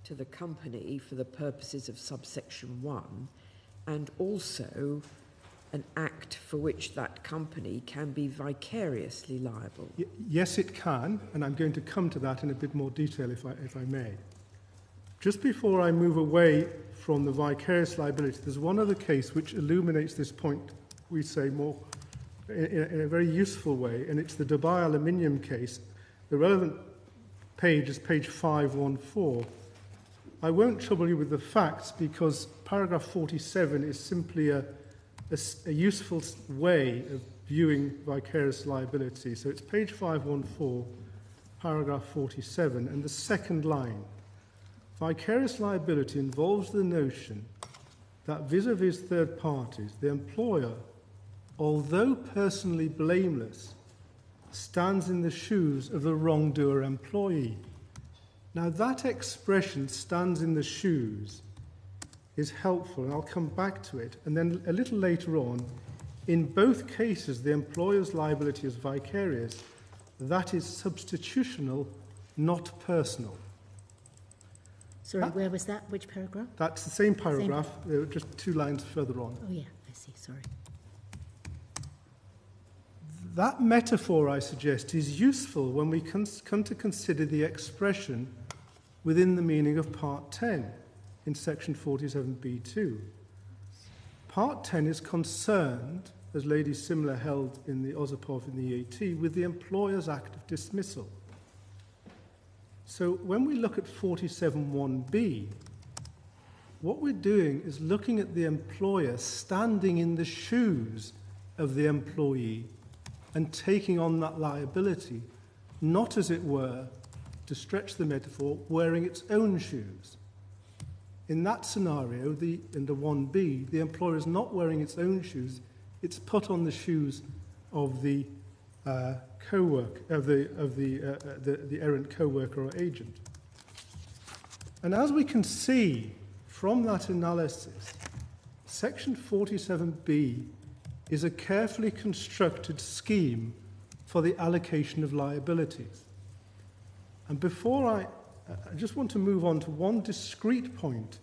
to the company for the purposes of subsection 1 and also an act for which that company can be vicariously liable? Yes, it can, and I'm going to come to that in a bit more detail if I may. Just before I move away from the vicarious liability, there's one other case which illuminates this point, we say, more in a very useful way, and it's the Dubai aluminium case. The relevant page is page 514. I won't trouble you with the facts because paragraph 47 is simply a useful way of viewing vicarious liability. So it's page 514, paragraph 47, and the second line. Vicarious liability involves the notion that vis-a-vis third parties, the employer, although personally blameless, stands in the shoes of the wrongdoer employee. Now that expression, stands in the shoes, is helpful, and I'll come back to it. And then a little later on, in both cases, the employer's liability is vicarious. That is substitutional, not personal. Sorry, where was that? Which paragraph? That's the same paragraph, just 2 lines further on. Oh, yeah, I see, sorry. That metaphor, I suggest, is useful when we come to consider the expression within the meaning of Part 10 in Section 47b2. Part 10 is concerned, as Lady Simler held in the Osipov in the EAT, with the employer's act of dismissal. So when we look at 47.1b, what we're doing is looking at the employer standing in the shoes of the employee and taking on that liability, not, as it were, to stretch the metaphor, wearing its own shoes. In that scenario, in the 1b, the employer is not wearing its own shoes, it's put on the shoes of the co-worker, of the errant co-worker or agent. And as we can see from that analysis, Section 47b is a carefully constructed scheme for the allocation of liabilities. And before I just want to move on to one discrete point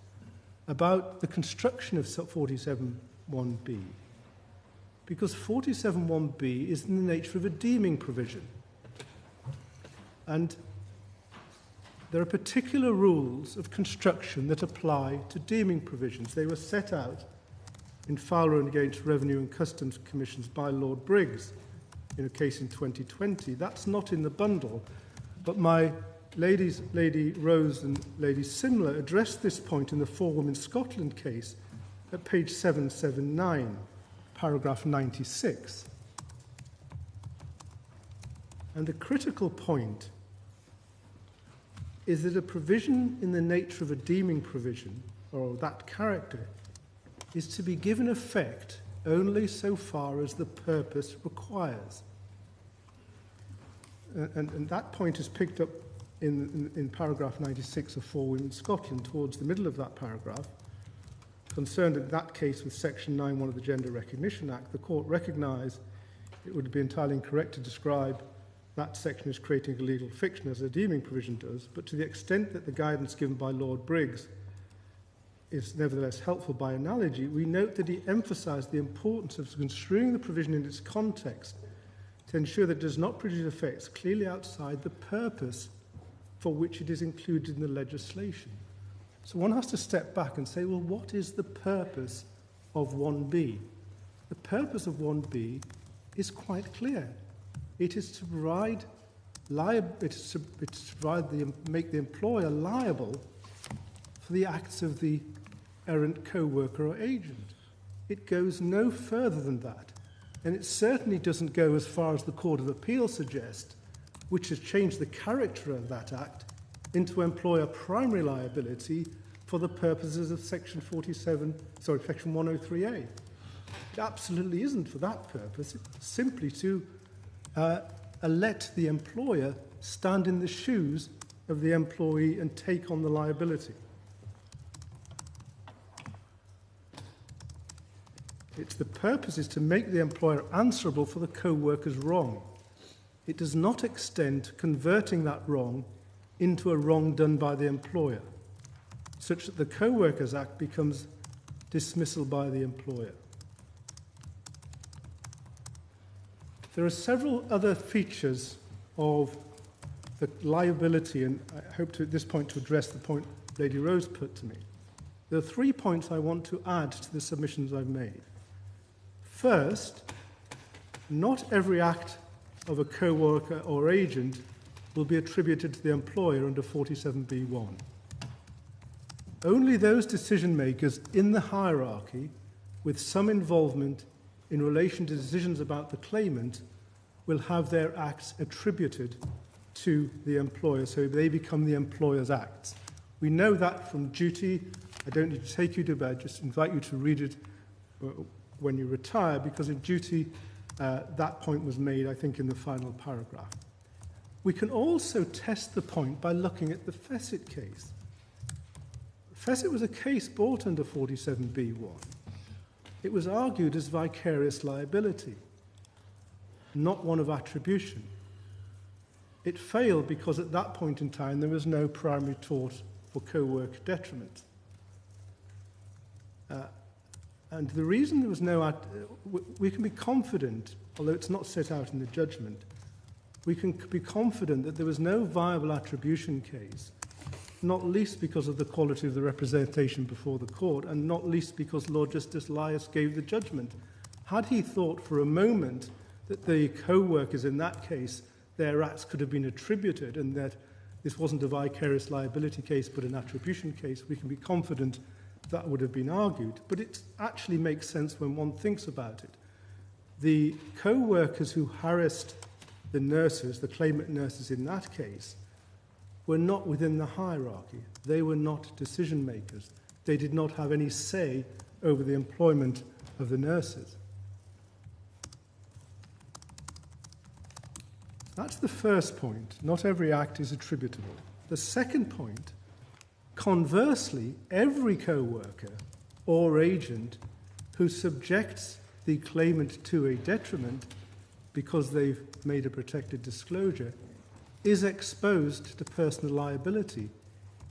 about the construction of 47.1b, because 47.1b is in the nature of a deeming provision. And there are particular rules of construction that apply to deeming provisions. They were set out in Fowler against Revenue and Customs Commissions by Lord Briggs in a case in 2020. That's not in the bundle, but my ladies, Lady Rose and Lady Simler, addressed this point in the Four Women Scotland case at page 779, paragraph 96. And the critical point is that a provision in the nature of a deeming provision, or that character, is to be given effect only so far as the purpose requires. And that point is picked up in paragraph 96 of Four Women Scotland, towards the middle of that paragraph. Concerned in that case with Section 9.1 of the Gender Recognition Act, the court recognised it would be entirely incorrect to describe that section is creating a legal fiction, as the deeming provision does, but to the extent that the guidance given by Lord Briggs is nevertheless helpful by analogy, we note that he emphasised the importance of construing the provision in its context to ensure that it does not produce effects clearly outside the purpose for which it is included in the legislation. So one has to step back and say, well, what is the purpose of 1B? The purpose of 1B is quite clear. It is to provide make the employer liable for the acts of the errant co-worker or agent. It goes no further than that. And it certainly doesn't go as far as the Court of Appeal suggests, which has changed the character of that act into employer primary liability for the purposes of Section 103A. It absolutely isn't for that purpose. It's simply to let the employer stand in the shoes of the employee and take on the liability. The purpose is to make the employer answerable for the co-worker's wrong. It does not extend to converting that wrong into a wrong done by the employer, such that the Co-workers Act becomes dismissal by the employer. There are several other features of the liability, and I hope to, at this point, to address the point Lady Rose put to me. There are 3 points I want to add to the submissions I've made. First, not every act of a co-worker or agent will be attributed to the employer under 47B1. Only those decision makers in the hierarchy with some involvement in relation to decisions about the claimant will have their acts attributed to the employer, so they become the employer's acts. We know that from duty. I don't need to take you to bed, just invite you to read it when you retire, because in duty that point was made, I think, in the final paragraph. We can also test the point by looking at the Fessett case. Fessett was a case brought under 47B1. It was argued as vicarious liability, not one of attribution. It failed because at that point in time there was no primary tort for co-worker detriment. And the reason there was no... we can be confident, although it's not set out in the judgment, we can be confident that there was no viable attribution case, not least because of the quality of the representation before the court, and not least because Lord Justice Lias gave the judgment. Had he thought for a moment that the co-workers in that case, their acts could have been attributed and that this wasn't a vicarious liability case but an attribution case, we can be confident that would have been argued. But it actually makes sense when one thinks about it. The co-workers who harassed the nurses, the claimant nurses in that case, were not within the hierarchy. They were not decision makers. They did not have any say over the employment of the nurses. That's the first point. Not every act is attributable. The second point, conversely, every co-worker or agent who subjects the claimant to a detriment because they've made a protected disclosure is exposed to personal liability.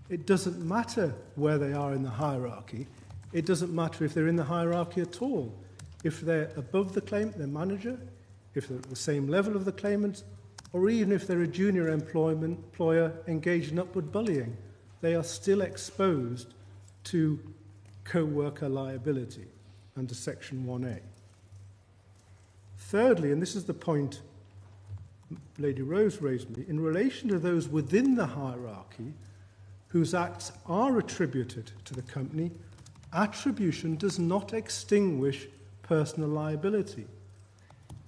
It doesn't matter where they are in the hierarchy. It doesn't matter if they're in the hierarchy at all. If they're above the claimant, their manager, if they're at the same level of the claimant, or even if they're a junior employer engaged in upward bullying, they are still exposed to co-worker liability under Section 1A. Thirdly, and this is the point Lady Rose raised me, in relation to those within the hierarchy whose acts are attributed to the company, attribution does not extinguish personal liability.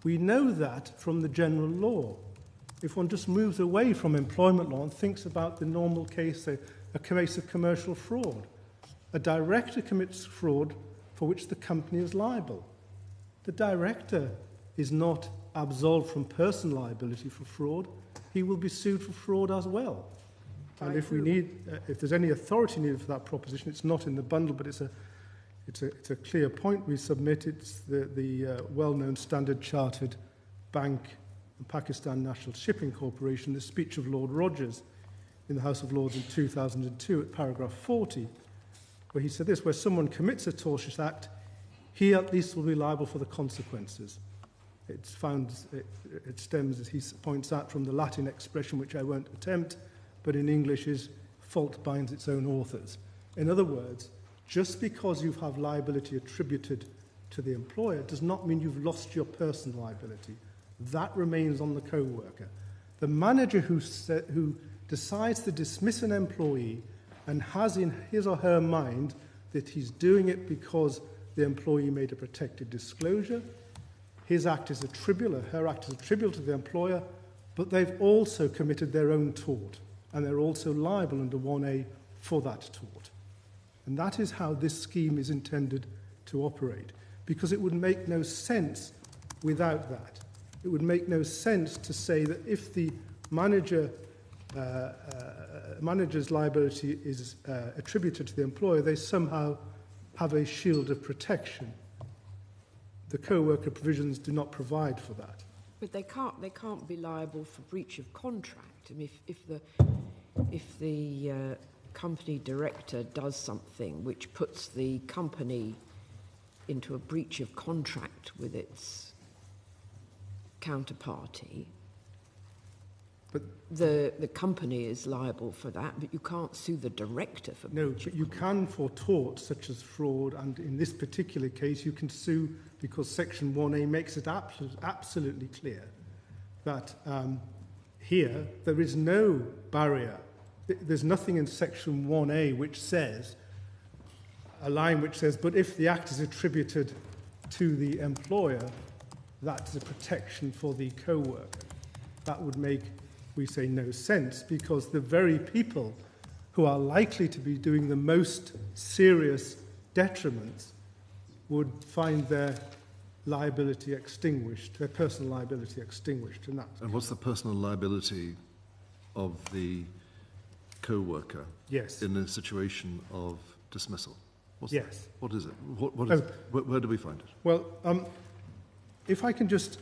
We know that from the general law. If one just moves away from employment law and thinks about the normal case, a case of commercial fraud, a director commits fraud for which the company is liable. The director is not absolved from personal liability for fraud. He will be sued for fraud as well. And if there's any authority needed for that proposition, it's not in the bundle, but it's a clear point we submit. It's the well-known Standard Chartered Bank and Pakistan National Shipping Corporation, the speech of Lord Rogers in the House of Lords in 2002 at paragraph 40, where he said this: where someone commits a tortious act, he at least will be liable for the consequences. It stems, as he points out, from the Latin expression, which I won't attempt, but in English is fault binds its own authors. In other words, just because you have liability attributed to the employer does not mean you've lost your personal liability. That remains on the co-worker. The manager who decides to dismiss an employee and has in his or her mind that he's doing it because the employee made a protected disclosure, his act is attributable, or her act is attributable to the employer, but they've also committed their own tort, and they're also liable under 1A for that tort. And that is how this scheme is intended to operate, because it would make no sense without that. It would make no sense to say that if the manager's liability is attributed to the employer, they somehow have a shield of protection. The co-worker provisions do not provide for that. But they can't be liable for breach of contract. I mean, if the company director does something which puts the company into a breach of contract with its counterparty, but the company is liable for that, but you can't sue the director for no, breach but of you contract. can for torts such as fraud, and in this particular case you can sue because Section 1A makes it absolutely clear that here there is no barrier. There's nothing in Section 1A which says, a line which says, but if the act is attributed to the employer, that's a protection for the co-worker. That would make, we say, no sense, because the very people who are likely to be doing the most serious detriments would find their liability extinguished, their personal liability extinguished. And what's the personal liability of the co-worker Yes. in a situation of dismissal? Yes. What is it? What is it? Where do we find it? Well, if I can just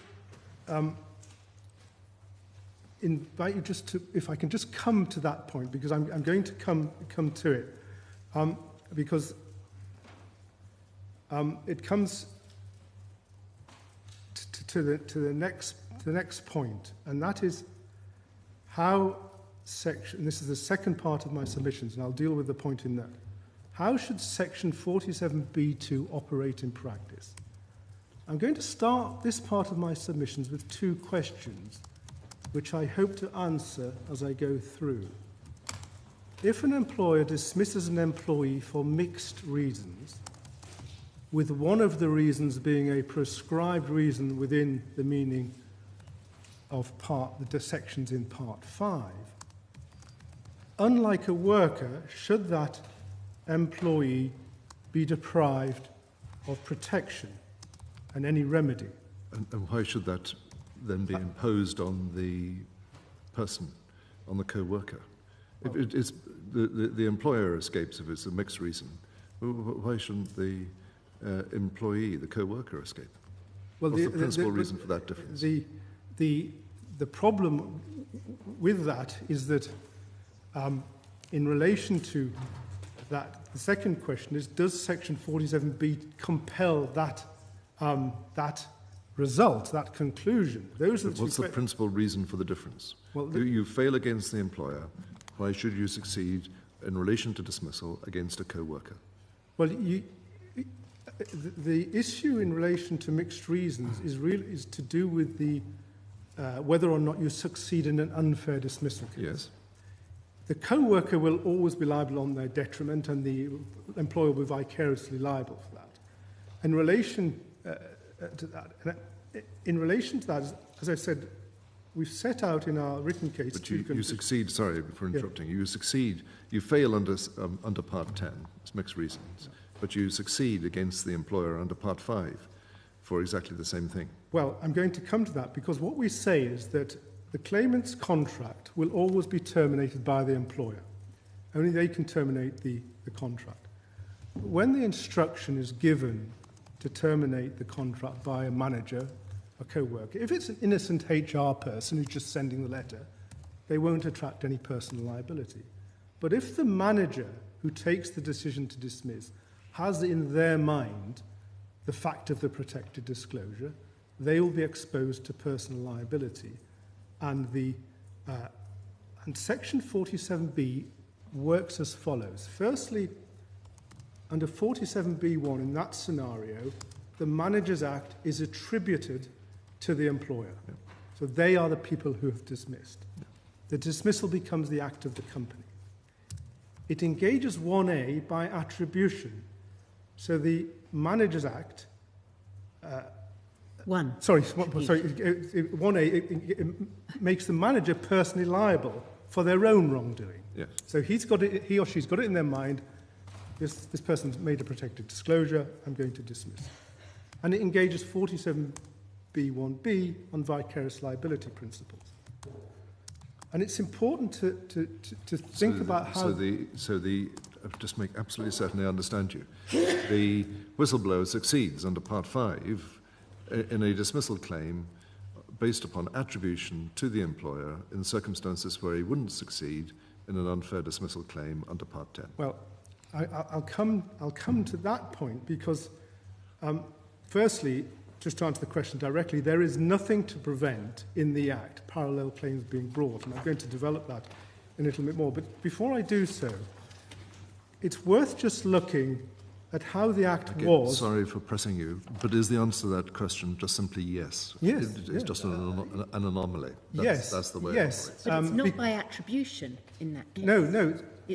invite you just to, if I can just come to that point, because I'm going to come to it, because it comes to the next point, and that is how section. This is the second part of my submissions, and I'll deal with the point in that. How should Section 47B2 operate in practice? I'm going to start this part of my submissions with two questions, which I hope to answer as I go through. If an employer dismisses an employee for mixed reasons, with one of the reasons being a prescribed reason within the meaning of the sections in Part 5, unlike a worker, should that employee be deprived of protection and any remedy? And why should that then be imposed on the person, on the co-worker? If it's the employer escapes if it's a mixed reason, why shouldn't the employee, the co-worker, escape? Well, what's the principal reason for that difference? The problem with that is that in relation to that, the second question is, does Section 47B compel that result, that conclusion? Those are What's the principal reason for the difference? Well, you fail against the employer. Why should you succeed in relation to dismissal against a co-worker? Well, the issue in relation to mixed reasons is to do with the whether or not you succeed in an unfair dismissal case. Yes. The co-worker will always be liable on their detriment, and the employer will be vicariously liable for that. In relation to that, as I said, we've set out in our written case. But you succeed. Sorry for interrupting. Yeah. You succeed. You fail under Part 10. It's mixed reasons, but you succeed against the employer under Part 5 for exactly the same thing. Well, I'm going to come to that, because what we say is that the claimant's contract will always be terminated by the employer. Only they can terminate the contract. When the instruction is given to terminate the contract by a manager, a co-worker. If it's an innocent HR person who's just sending the letter, they won't attract any personal liability. But if the manager who takes the decision to dismiss has in their mind the fact of the protected disclosure, they will be exposed to personal liability. And Section 47B works as follows. Firstly, under 47B1, in that scenario, the Managers Act is attributed to the employer. Yeah. So they are the people who have dismissed. Yeah. The dismissal becomes the act of the company. It engages 1A by attribution. So the Managers Act... 1A, it makes the manager personally liable for their own wrongdoing. Yes. So he or she's got it in their mind, this person's made a protected disclosure, I'm going to dismiss. And it engages 47B1B on vicarious liability principles. And it's important to think about how... just make absolutely certain I understand you. The whistleblower succeeds under Part 5 in a dismissal claim based upon attribution to the employer in circumstances where he wouldn't succeed in an unfair dismissal claim under Part 10. Well, I'll come to that point because, firstly, just to answer the question directly, there is nothing to prevent in the Act parallel claims being brought, and I'm going to develop that a little bit more. But before I do so, it's worth just looking at how the Act was... Sorry for pressing you, but is the answer to that question just simply yes? Yes. It's just an anomaly. That's the way yes. it operates. But it's not by attribution in that case. No.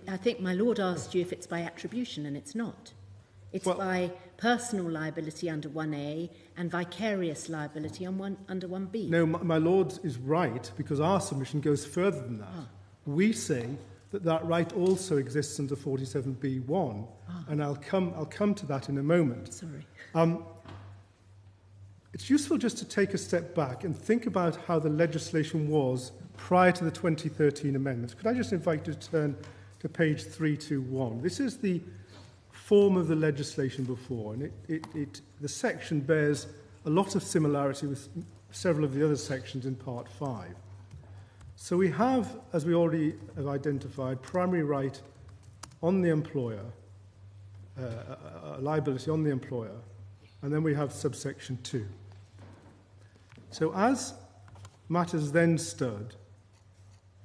I think my Lord asked you if it's by attribution, and it's not. It's by personal liability under 1A and vicarious liability under 1B. No, my Lord is right, because our submission goes further than that. We say that right also exists under 47B1, and I'll come to that in a moment. Sorry. It's useful just to take a step back and think about how the legislation was prior to the 2013 amendments. Could I just invite you to turn to page 321? This is the form of the legislation before, and the section bears a lot of similarity with several of the other sections in Part 5. So we have, as we already have identified, primary right on the employer, liability on the employer, and then we have subsection 2. So as matters then stood,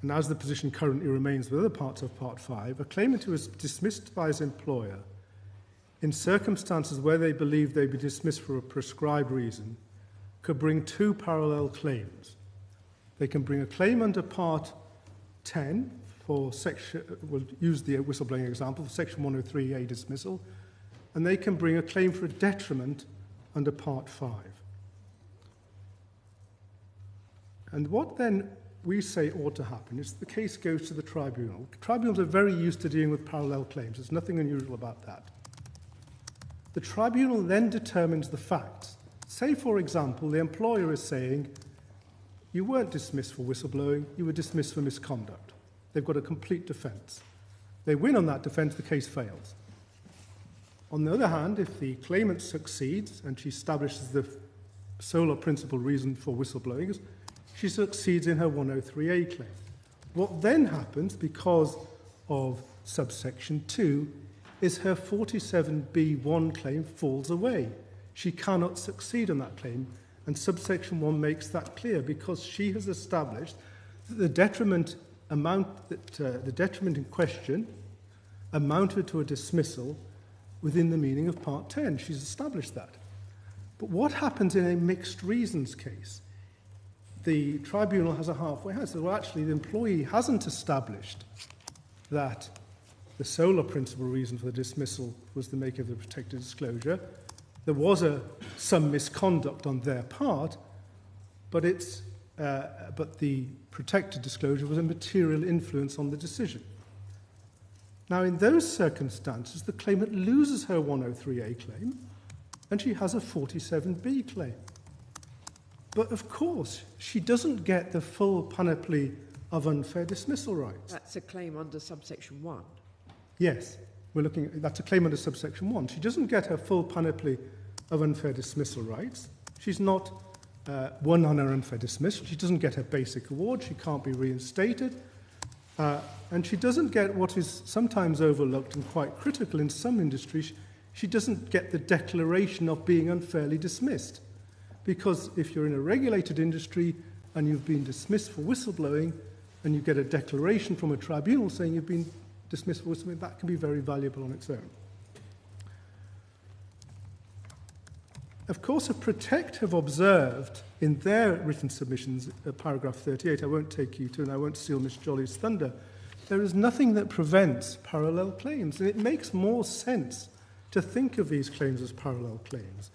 and as the position currently remains with other parts of Part 5, a claimant who is dismissed by his employer in circumstances where they believe they'd be dismissed for a prescribed reason could bring two parallel claims. They can bring a claim under Part 10 for section, we'll use the whistleblowing example, for Section 103A dismissal, and they can bring a claim for a detriment under Part 5. And what then we say ought to happen is the case goes to the tribunal. Tribunals are very used to dealing with parallel claims. There's nothing unusual about that. The tribunal then determines the facts. Say, for example, the employer is saying, you weren't dismissed for whistleblowing, you were dismissed for misconduct. They've got a complete defence. They win on that defence, the case fails. On the other hand, if the claimant succeeds and she establishes the sole or principal reason for whistleblowing, she succeeds in her 103A claim. What then happens, because of subsection 2, is her 47B1 claim falls away. She cannot succeed on that claim, and subsection 1 makes that clear because she has established that the detriment in question amounted to a dismissal within the meaning of Part 10. She's established that. But what happens in a mixed reasons case? The tribunal has a halfway house. Well, actually, the employee hasn't established that the sole or principal reason for the dismissal was the making of the protected disclosure. There was some misconduct on their part, but the protected disclosure was a material influence on the decision. Now, in those circumstances, the claimant loses her 103A claim, and she has a 47B claim. But, of course, she doesn't get the full panoply of unfair dismissal rights. That's a claim under subsection 1? Yes, that's a claim under subsection 1. She doesn't get her full panoply of unfair dismissal rights. She's not won on her unfair dismissal. She doesn't get her basic award. She can't be reinstated. And she doesn't get what is sometimes overlooked and quite critical in some industries. She doesn't get the declaration of being unfairly dismissed. Because if you're in a regulated industry and you've been dismissed for whistleblowing and you get a declaration from a tribunal saying you've been dismissed for whistleblowing, that can be very valuable on its own. Of course, Protect have observed in their written submissions, paragraph 38, I won't take you to, and I won't steal Miss Jolly's thunder, there is nothing that prevents parallel claims, and it makes more sense to think of these claims as parallel claims.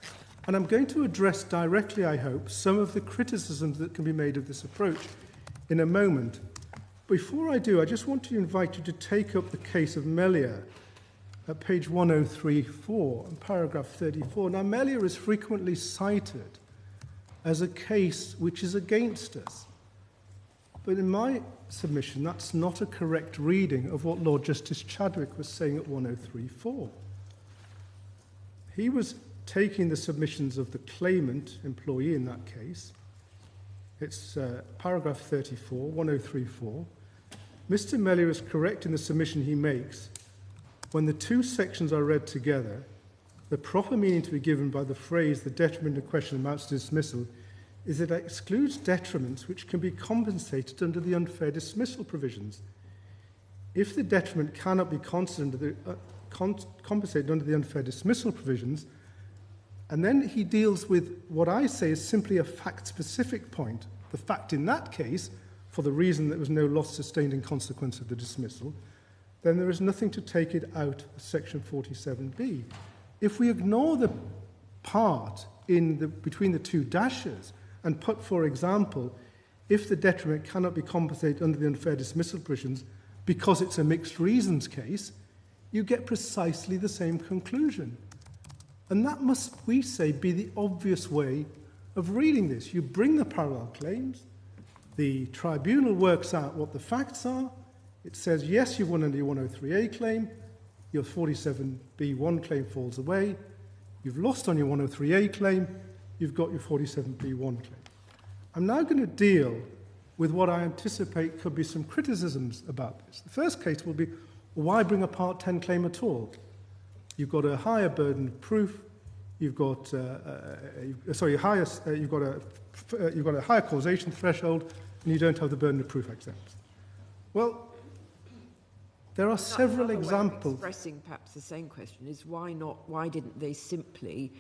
And I'm going to address directly, I hope, some of the criticisms that can be made of this approach in a moment. Before I do, I just want to invite you to take up the case of Melia at page 1034 and paragraph 34. Now, Melia is frequently cited as a case which is against us. But in my submission, that's not a correct reading of what Lord Justice Chadwick was saying at 1034. He was taking the submissions of the claimant, employee in that case. It's paragraph 34, 1034. Mr. Melia is correct in the submission he makes. When the two sections are read together, the proper meaning to be given by the phrase the detriment in question amounts to dismissal is that it excludes detriments which can be compensated under the unfair dismissal provisions. If the detriment cannot be compensated under the unfair dismissal provisions, and then he deals with what I say is simply a fact-specific point. The fact in that case, for the reason that there was no loss sustained in consequence of the dismissal, then there is nothing to take it out of section 47B. If we ignore the part between the two dashes and put, for example, if the detriment cannot be compensated under the unfair dismissal provisions because it's a mixed reasons case, you get precisely the same conclusion. And that must, we say, be the obvious way of reading this. You bring the parallel claims, the tribunal works out what the facts are, it says, yes, you've won under your 103A claim, your 47B1 claim falls away, you've lost on your 103A claim, you've got your 47B1 claim. I'm now going to deal with what I anticipate could be some criticisms about this. The first case will be, why bring a Part 10 claim at all? You've got a higher burden of proof, you've got a higher causation threshold, and you don't have the burden of proof exempt. Well, there are several examples. Expressing perhaps the same question is why didn't they simply,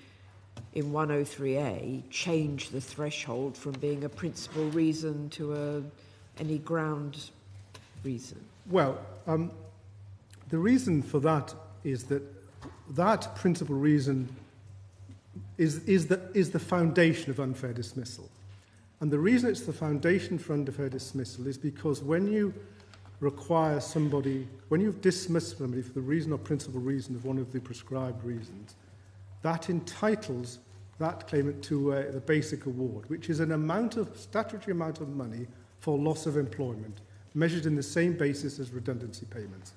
in 103A, change the threshold from being a principal reason to any ground reason? Well, the reason for that is that principal reason is the foundation of unfair dismissal. And the reason it's the foundation for unfair dismissal is because when you require somebody, when you've dismissed somebody for the reason or principal reason of one of the prescribed reasons, that entitles that claimant to the basic award, which is an statutory amount of money for loss of employment, measured in the same basis as redundancy payments.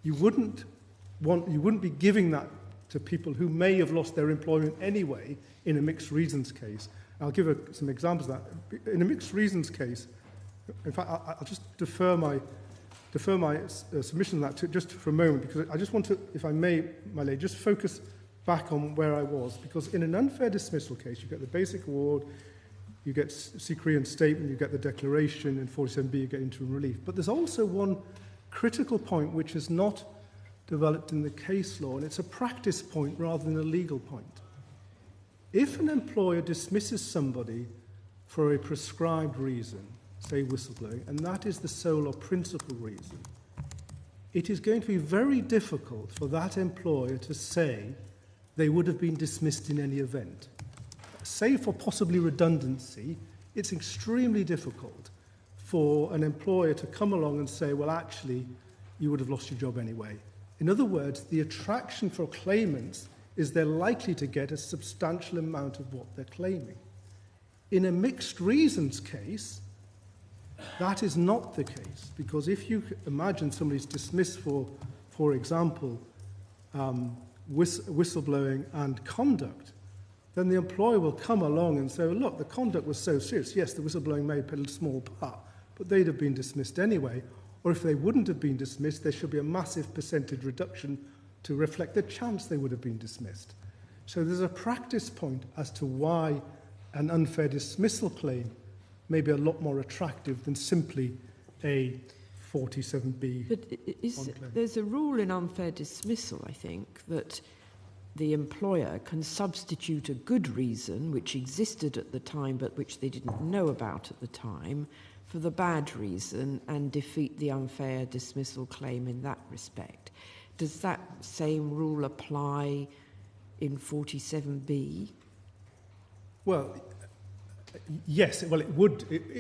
You wouldn't be giving that to people who may have lost their employment anyway in a mixed reasons case. I'll give some examples of that. In a mixed reasons case, in fact, I'll just defer my submission of that just for a moment, because I just want to, if I may, my lady, just focus back on where I was, because in an unfair dismissal case, you get the basic award, you get seek reinstatement, you get the declaration, and 47B, you get interim relief. But there's also one critical point which is not developed in the case law, and it's a practice point rather than a legal point. If an employer dismisses somebody for a prescribed reason, say whistleblowing, and that is the sole or principal reason, it is going to be very difficult for that employer to say they would have been dismissed in any event. Save for possibly redundancy, it's extremely difficult for an employer to come along and say, well, actually, you would have lost your job anyway. In other words, the attraction for claimants is they're likely to get a substantial amount of what they're claiming. In a mixed reasons case, that is not the case, because if you imagine somebody's dismissed for example, whistleblowing and conduct, then the employer will come along and say, look, the conduct was so serious. Yes, the whistleblowing may play a small part, but they'd have been dismissed anyway. Or if they wouldn't have been dismissed, there should be a massive percentage reduction to reflect the chance they would have been dismissed. So there's a practice point as to why an unfair dismissal claim may be a lot more attractive than simply a 47B. But there's a rule in unfair dismissal, I think, that the employer can substitute a good reason which existed at the time but which they didn't know about at the time for the bad reason and defeat the unfair dismissal claim in that respect. Does that same rule apply in 47B? Well, yes, well, it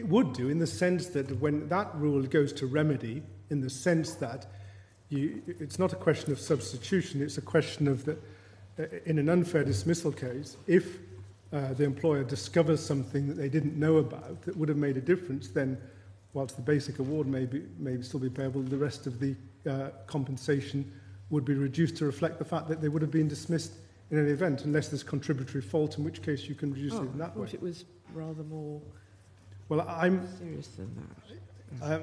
would do in the sense that when that rule goes to remedy, in the sense that it's not a question of substitution, it's a question of in an unfair dismissal case, if the employer discovers something that they didn't know about that would have made a difference, then whilst the basic award may still be payable, the rest of the compensation would be reduced to reflect the fact that they would have been dismissed in an event, unless there's contributory fault, in which case you can reduce it in that way. I thought it was rather more serious than that.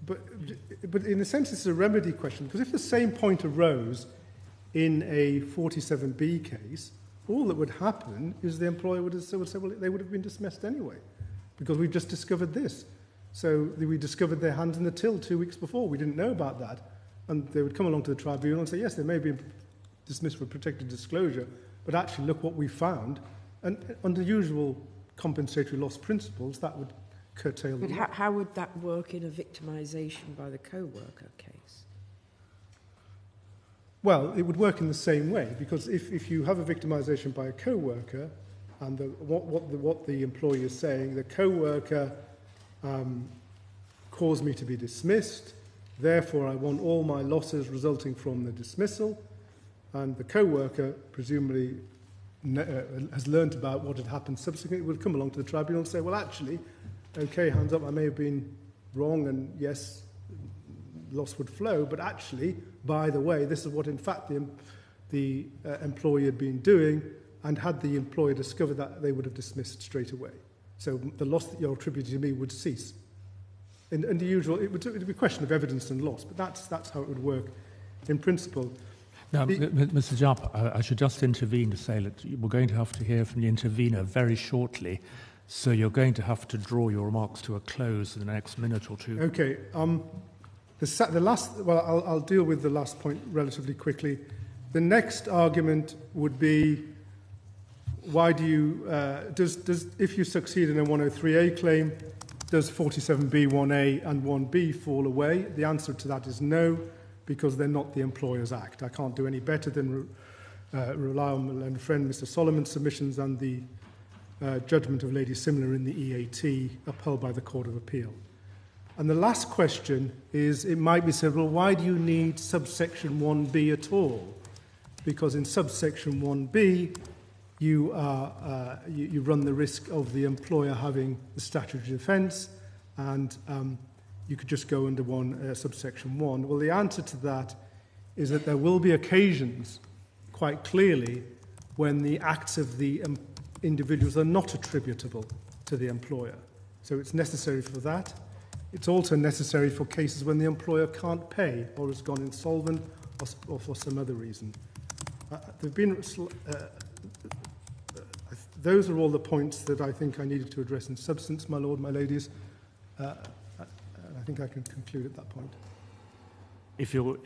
But in a sense, it's a remedy question, because if the same point arose in a 47B case, all that would happen is the employer would say, well, they would have been dismissed anyway, because we've just discovered this. So we discovered their hand in the till 2 weeks before. We didn't know about that. And they would come along to the tribunal and say, yes, they may be dismissed for protected disclosure, but actually look what we found. And under usual compensatory loss principles, that would curtail the But how would that work in a victimisation by the co-worker case? Well, it would work in the same way, because if you have a victimisation by a co-worker, and what the employee is saying, the co-worker caused me to be dismissed, therefore I want all my losses resulting from the dismissal, and the co-worker presumably has learnt about what had happened subsequently, would come along to the tribunal and say, well, actually, okay, hands up, I may have been wrong, and yes, loss would flow, but actually, by the way, this is what in fact the employee had been doing, and had the employer discovered that, they would have dismissed straight away. So the loss that you're attributing to me would cease. And the usual, it would be a question of evidence and loss, but that's how it would work in principle. Now, Mr. Jupp, I should just intervene to say that we're going to have to hear from the intervener very shortly, so you're going to have to draw your remarks to a close in the next minute or two. Okay. I'll deal with the last point relatively quickly. The next argument would be, why do you, if you succeed in a 103A claim, does 47B, 1A and 1B fall away? The answer to that is no, because they're not the Employers Act. I can't do any better than rely on my learned friend Mr. Solomon's submissions and the judgment of Lady Simler in the EAT upheld by the Court of Appeal. And the last question is, it might be said, well, why do you need subsection 1B at all? Because in subsection 1B, you run the risk of the employer having the statutory defence, and you could just go under subsection 1. Well, the answer to that is that there will be occasions, quite clearly, when the acts of the individuals are not attributable to the employer. So it's necessary for that. It's also necessary for cases when the employer can't pay or has gone insolvent or for some other reason. Those are all the points that I think I needed to address in substance, my lord, my ladies. I think I can conclude at that point. If you're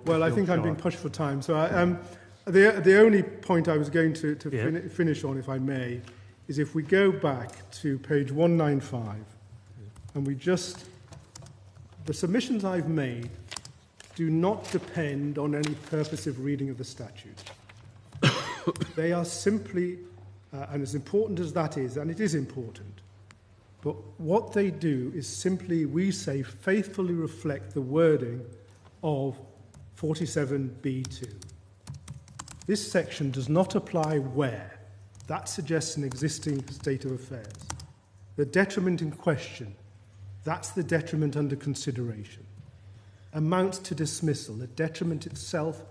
well, I think I'm being pushed for time. So the only point I was going to finish on, if I may, is if we go back to page 195, and the submissions I've made do not depend on any purposive reading of the statute. They are simply, and as important as that is, and it is important, but what they do is simply, we say, faithfully reflect the wording of 47B2. This section does not apply where. That suggests an existing state of affairs. The detriment in question, that's the detriment under consideration, amounts to dismissal. The detriment itself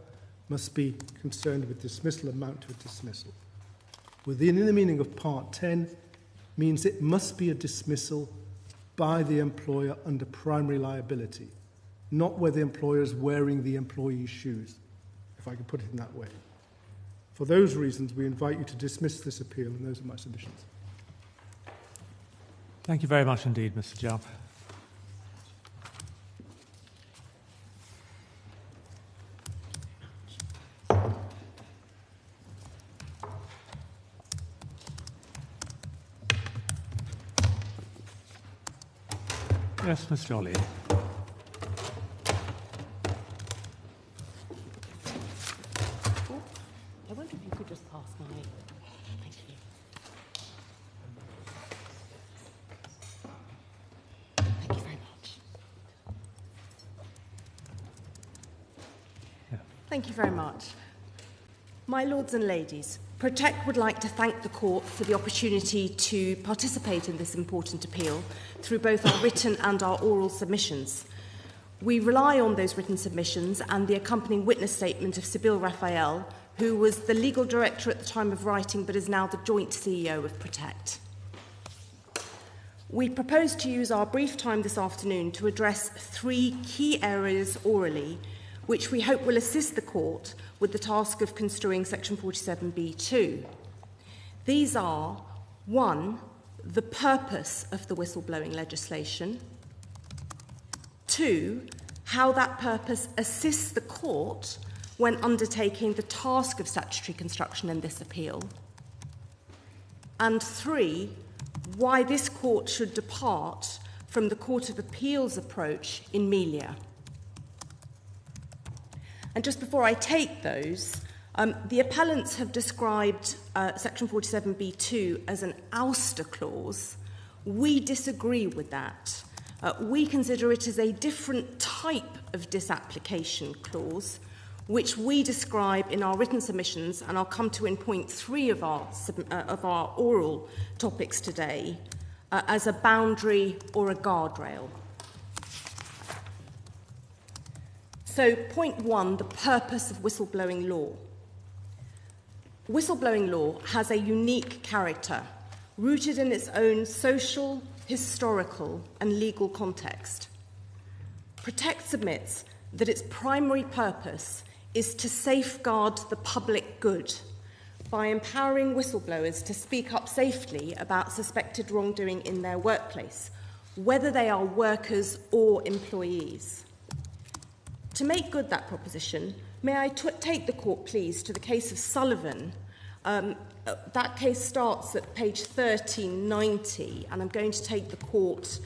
must be concerned with dismissal amount to a dismissal. Within the meaning of Part 10 means it must be a dismissal by the employer under primary liability, not where the employer is wearing the employee's shoes, if I can put it in that way. For those reasons, we invite you to dismiss this appeal, and those are my submissions. Thank you very much indeed, Mr. Jupp. Yes, Ms. Jolly. I wonder if you could just pass my... Thank you. Thank you very much. Yeah. Thank you very much. My lords and ladies, Protect would like to thank the court for the opportunity to participate in this important appeal through both our written and our oral submissions. We rely on those written submissions and the accompanying witness statement of Sibylle Raphael, who was the legal director at the time of writing but is now the joint CEO of Protect. We propose to use our brief time this afternoon to address 3 key areas orally, which we hope will assist the court with the task of construing Section 47B2. These are, 1, the purpose of the whistleblowing legislation, 2, how that purpose assists the court when undertaking the task of statutory construction in this appeal, and 3, why this court should depart from the Court of Appeal's approach in Melia. And just before I take those, the appellants have described Section 47B2 as an ouster clause. We disagree with that. We consider it as a different type of disapplication clause, which we describe in our written submissions, and I'll come to in point 3 of our oral topics today, as a boundary or a guardrail. So, point 1, the purpose of whistleblowing law. Whistleblowing law has a unique character, rooted in its own social, historical, and legal context. Protect submits that its primary purpose is to safeguard the public good by empowering whistleblowers to speak up safely about suspected wrongdoing in their workplace, whether they are workers or employees. To make good that proposition, may I take the court, please, to the case of Sullivan. That case starts at page 1390, and I'm going to take the court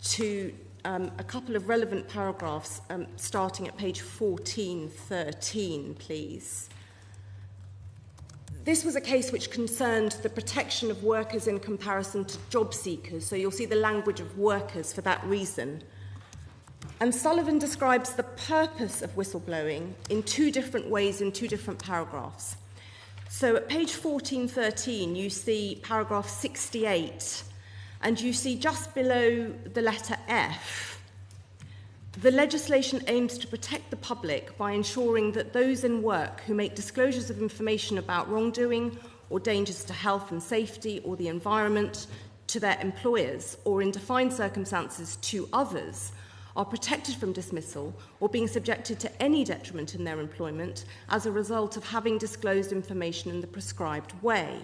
to a couple of relevant paragraphs starting at page 1413, please. This was a case which concerned the protection of workers in comparison to job seekers, so you'll see the language of workers for that reason. And Sullivan describes the purpose of whistleblowing in 2 different ways in 2 different paragraphs. So at page 1413, you see paragraph 68, and you see just below the letter F, the legislation aims to protect the public by ensuring that those in work who make disclosures of information about wrongdoing or dangers to health and safety or the environment to their employers or in defined circumstances to others are protected from dismissal or being subjected to any detriment in their employment as a result of having disclosed information in the prescribed way.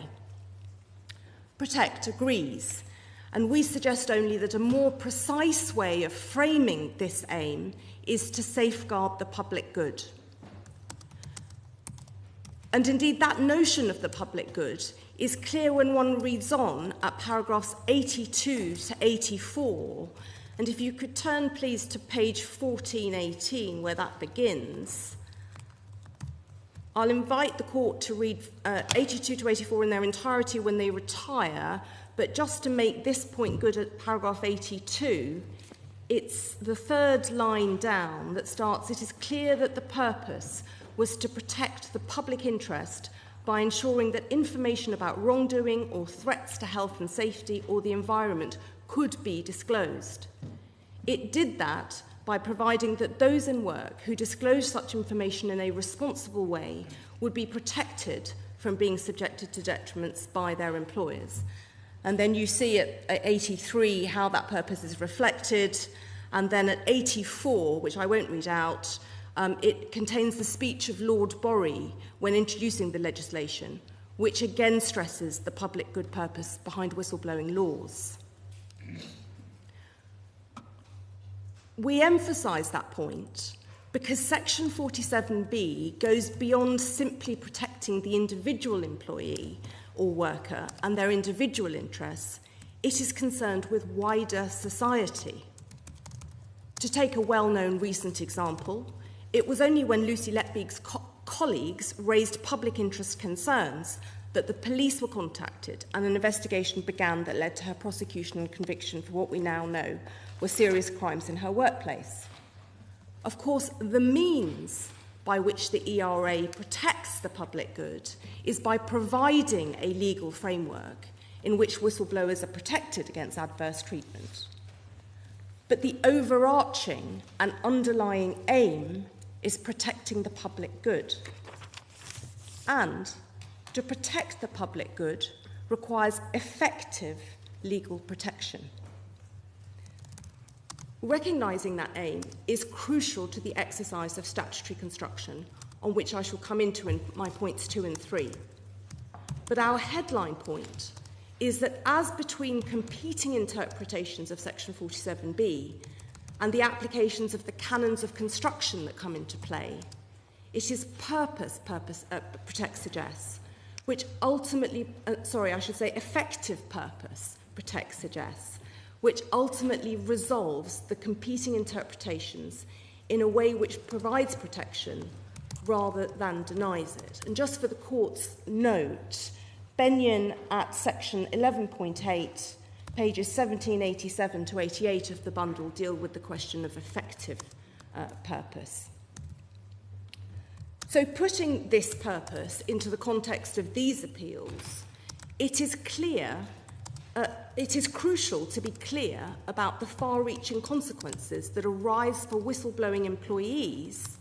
Protect agrees, and we suggest only that a more precise way of framing this aim is to safeguard the public good. And indeed, that notion of the public good is clear when one reads on at paragraphs 82 to 84. And if you could turn, please, to page 1418, where that begins, I'll invite the court to read 82 to 84 in their entirety when they retire, but just to make this point good at paragraph 82, it's the 3rd line down that starts, "It is clear that the purpose was to protect the public interest by ensuring that information about wrongdoing or threats to health and safety or the environment could be disclosed. It did that by providing that those in work who disclose such information in a responsible way would be protected from being subjected to detriments by their employers. And then you see at 83 how that purpose is reflected, and then at 84, which I won't read out, it contains the speech of Lord Borry when introducing the legislation, which again stresses the public good purpose behind whistleblowing laws. We emphasise that point because Section 47B goes beyond simply protecting the individual employee or worker and their individual interests. It is concerned with wider society. To take a well-known recent example, it was only when Lucy Letbig's colleagues raised public interest concerns that the police were contacted and an investigation began that led to her prosecution and conviction for what we now know were serious crimes in her workplace. Of course, the means by which the ERA protects the public good is by providing a legal framework in which whistleblowers are protected against adverse treatment. But the overarching and underlying aim is protecting the public good. And to protect the public good requires effective legal protection. Recognising that aim is crucial to the exercise of statutory construction, on which I shall come into in my points 2 and 3. But our headline point is that as between competing interpretations of Section 47B and the applications of the canons of construction that come into play, it is protect suggests, which ultimately, effective purpose protect suggests, which ultimately resolves the competing interpretations in a way which provides protection rather than denies it. And just for the court's note, Benyon at section 11.8, pages 1787 to 88 of the bundle deal with the question of effective purpose. So putting this purpose into the context of these appeals, it is crucial to be clear about the far-reaching consequences that arise for whistleblowing employees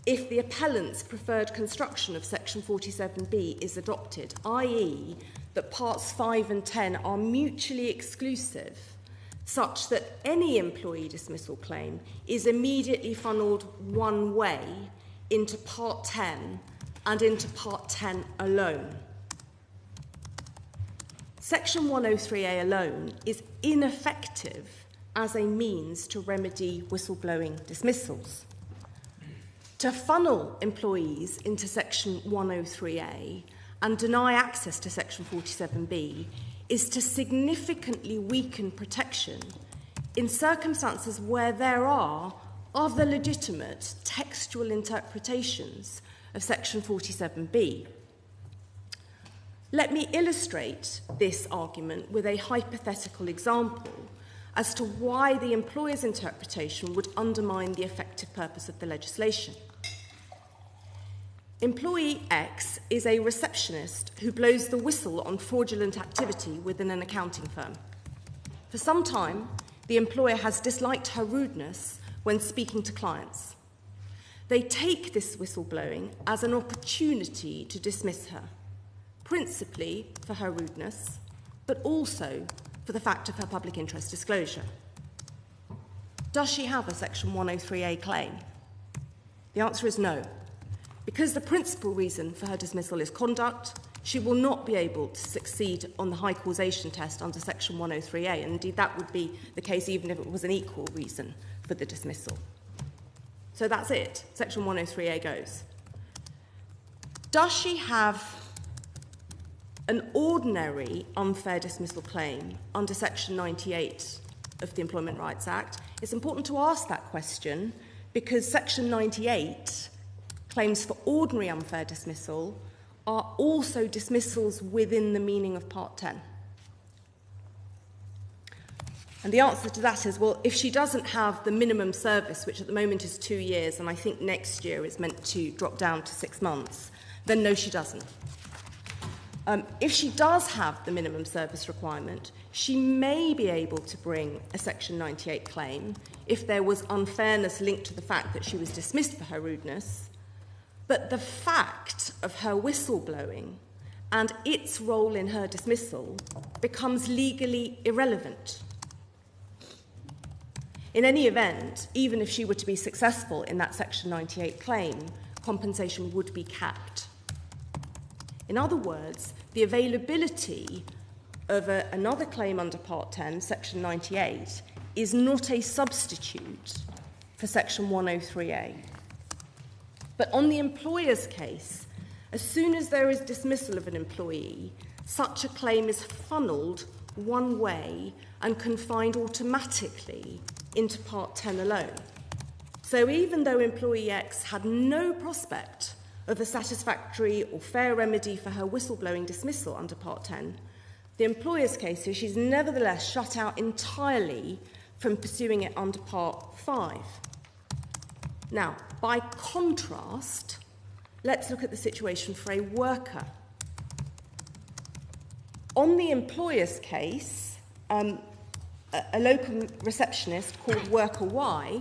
if the appellant's preferred construction of Section 47B is adopted, i.e. that Parts 5 and 10 are mutually exclusive, such that any employee dismissal claim is immediately funnelled one way into Part 10 and into Part 10 alone. Section 103A alone is ineffective as a means to remedy whistleblowing dismissals. To funnel employees into Section 103A and deny access to Section 47B is to significantly weaken protection in circumstances where there are other legitimate textual interpretations of Section 47B. Let me illustrate this argument with a hypothetical example as to why the employer's interpretation would undermine the effective purpose of the legislation. Employee X is a receptionist who blows the whistle on fraudulent activity within an accounting firm. For some time, the employer has disliked her rudeness when speaking to clients. They take this whistleblowing as an opportunity to dismiss her, principally for her rudeness, but also for the fact of her public interest disclosure. Does she have a Section 103A claim? The answer is no. Because the principal reason for her dismissal is conduct, she will not be able to succeed on the high causation test under Section 103A, and indeed that would be the case even if it was an equal reason for the dismissal. So that's it. Section 103A goes. Does she have an ordinary unfair dismissal claim under Section 98 of the Employment Rights Act? It's important to ask that question because Section 98 claims for ordinary unfair dismissal are also dismissals within the meaning of Part 10. And the answer to that is, well, if she doesn't have the minimum service, which at the moment is 2 years, and I think next year is meant to drop down to 6 months, then no, she doesn't. If she does have the minimum service requirement, she may be able to bring a Section 98 claim if there was unfairness linked to the fact that she was dismissed for her rudeness. But the fact of her whistleblowing and its role in her dismissal becomes legally irrelevant. In any event, even if she were to be successful in that Section 98 claim, compensation would be capped. In other words, the availability of another claim under Part 10, Section 98, is not a substitute for Section 103A. But on the employer's case, as soon as there is dismissal of an employee, such a claim is funneled one way and confined automatically into Part 10 alone. So even though employee X had no prospect of a satisfactory or fair remedy for her whistleblowing dismissal under Part 10, the employer's case is she's nevertheless shut out entirely from pursuing it under Part 5. Now, by contrast, let's look at the situation for a worker. On the employer's case, a local receptionist called Worker Y,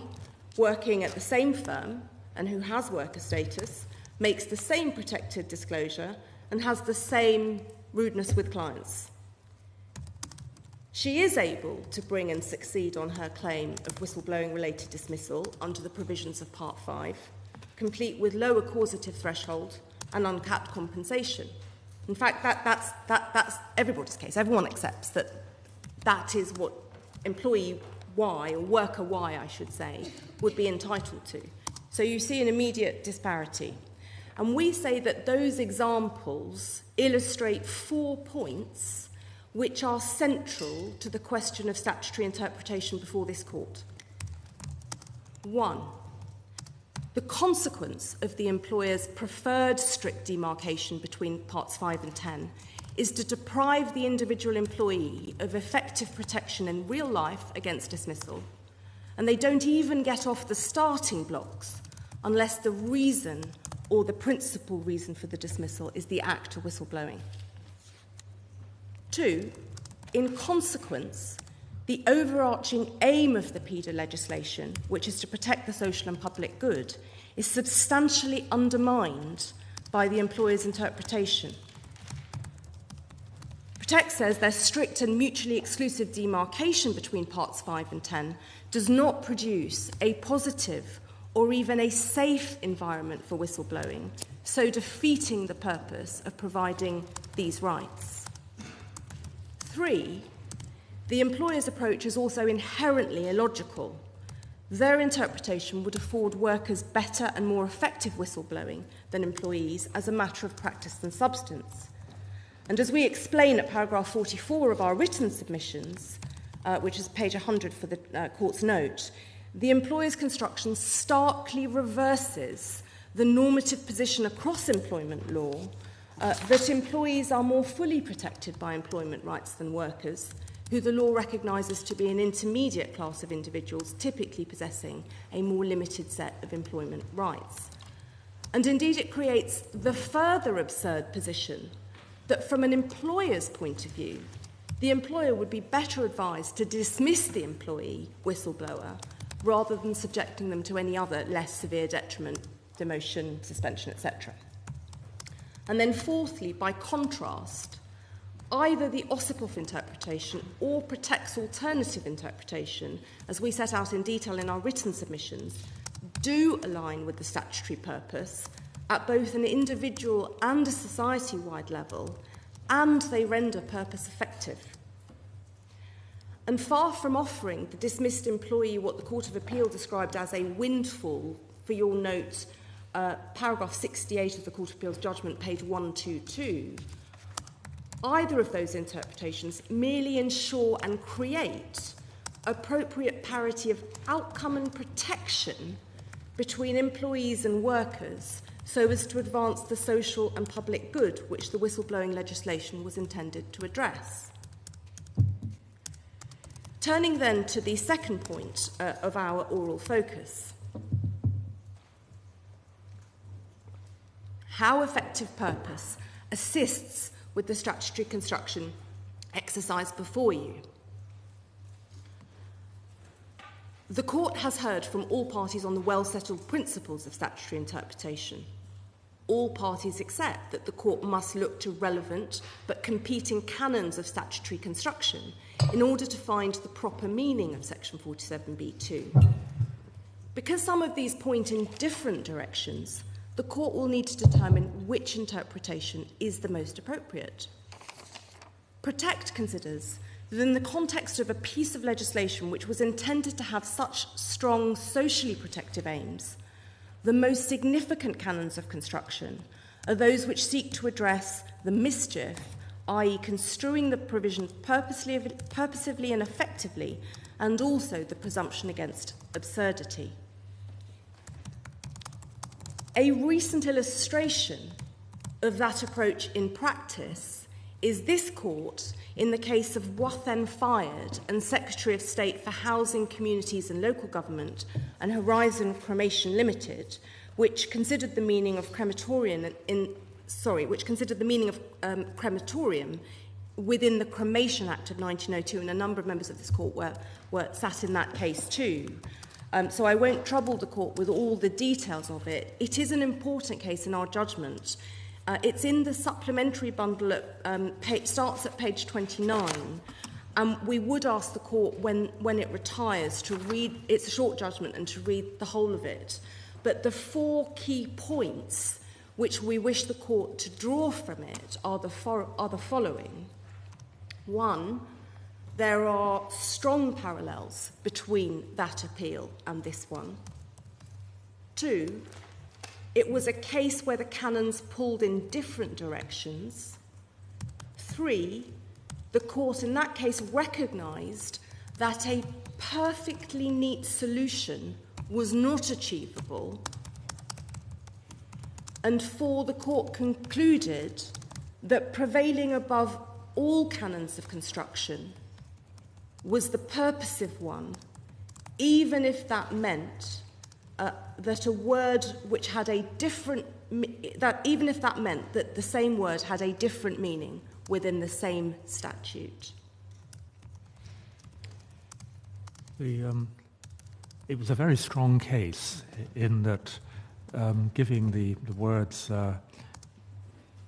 working at the same firm and who has worker status, makes the same protected disclosure and has the same rudeness with clients. She is able to bring and succeed on her claim of whistleblowing-related dismissal under the provisions of Part 5, complete with lower causative threshold and uncapped compensation. In fact, that's everybody's case. Everyone accepts that that is what employee Y, or worker Y, I should say, would be entitled to. So you see an immediate disparity. And we say that those examples illustrate 4 points which are central to the question of statutory interpretation before this court. 1. The consequence of the employer's preferred strict demarcation between Parts 5 and 10 is to deprive the individual employee of effective protection in real life against dismissal, and they don't even get off the starting blocks unless the reason or the principal reason for the dismissal is the act of whistleblowing. 2, in consequence, the overarching aim of the PIDA legislation, which is to protect the social and public good, is substantially undermined by the employer's interpretation. Protect says their strict and mutually exclusive demarcation between Parts 5 and 10 does not produce a positive or even a safe environment for whistleblowing, so defeating the purpose of providing these rights. 3, the employer's approach is also inherently illogical. Their interpretation would afford workers better and more effective whistleblowing than employees as a matter of practice and substance. And as we explain at paragraph 44 of our written submissions, which is page 100 for the court's note, the employer's construction starkly reverses the normative position across employment law that employees are more fully protected by employment rights than workers, who the law recognises to be an intermediate class of individuals typically possessing a more limited set of employment rights. And indeed it creates the further absurd position that from an employer's point of view, the employer would be better advised to dismiss the employee whistleblower rather than subjecting them to any other less severe detriment, demotion, suspension, etc. And then fourthly, by contrast, either the Osipov interpretation or Protect's alternative interpretation, as we set out in detail in our written submissions, do align with the statutory purpose at both an individual and a society-wide level, and they render purpose effective. And far from offering the dismissed employee what the Court of Appeal described as a windfall, for your note, paragraph 68 of the Court of Appeal's judgment, page 122, either of those interpretations merely ensure and create appropriate parity of outcome and protection between employees and workers so as to advance the social and public good which the whistleblowing legislation was intended to address. Turning then to the second point of our oral focus. How effective purpose assists with the statutory construction exercise before you. The court has heard from all parties on the well-settled principles of statutory interpretation. All parties accept that the court must look to relevant but competing canons of statutory construction in order to find the proper meaning of section 47b(2). Because some of these point in different directions, the court will need to determine which interpretation is the most appropriate. Protect considers that in the context of a piece of legislation which was intended to have such strong socially protective aims, the most significant canons of construction are those which seek to address the mischief, i.e. construing the provision purposively and effectively, and also the presumption against absurdity. A recent illustration of that approach in practice is this court in the case of Wathen Fired and Secretary of State for Housing, Communities and Local Government and Horizon Cremation Limited, which considered the meaning of crematorium within the Cremation Act of 1902, and a number of members of this court were sat in that case too. So I won't trouble the court with all the details of it. It is an important case in our judgment. It's in the supplementary bundle, starts at page 29. We would ask the court, when it retires, to read, it's a short judgment, and to read the whole of it. But the 4 key points which we wish the court to draw from it are the following. 1, there are strong parallels between that appeal and this one. 2, it was a case where the canons pulled in different directions. 3, the court in that case recognised that a perfectly neat solution was not achievable. And 4, the court concluded that prevailing above all canons of construction was the purposive one, even if that meant that a word which had a different, even if that meant that the same word had a different meaning within the same statute. It was a very strong case in that giving the words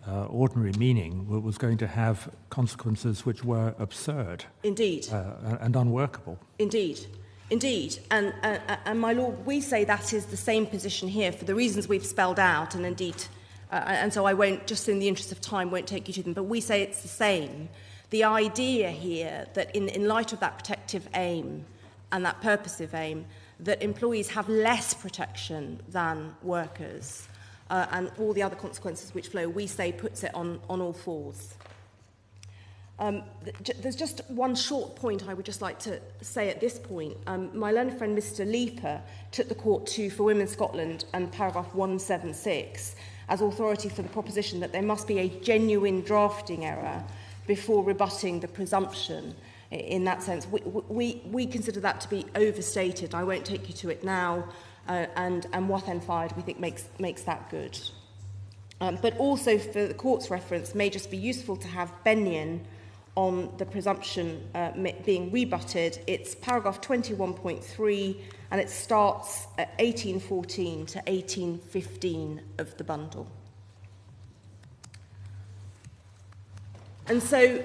ordinary meaning was going to have consequences which were absurd. Indeed. And unworkable. Indeed. Indeed. And my Lord, we say that is the same position here for the reasons we've spelled out, and indeed, and so I won't, just in the interest of time, won't take you to them, but we say it's the same. The idea here that in light of that protective aim and that purposive aim, that employees have less protection than workers, and all the other consequences which flow, we say puts it on all fours. There's just one short point I would just like to say at this point. My learned friend Mr. Leaper took the court to For Women Scotland and paragraph 176 as authority for the proposition that there must be a genuine drafting error before rebutting the presumption. In that sense, we consider that to be overstated. I won't take you to it now, and Wathen Fired, we think, makes that good. But also, for the court's reference, may just be useful to have Benyon on the presumption being rebutted. It's paragraph 21.3, and it starts at 1814 to 1815 of the bundle. And so,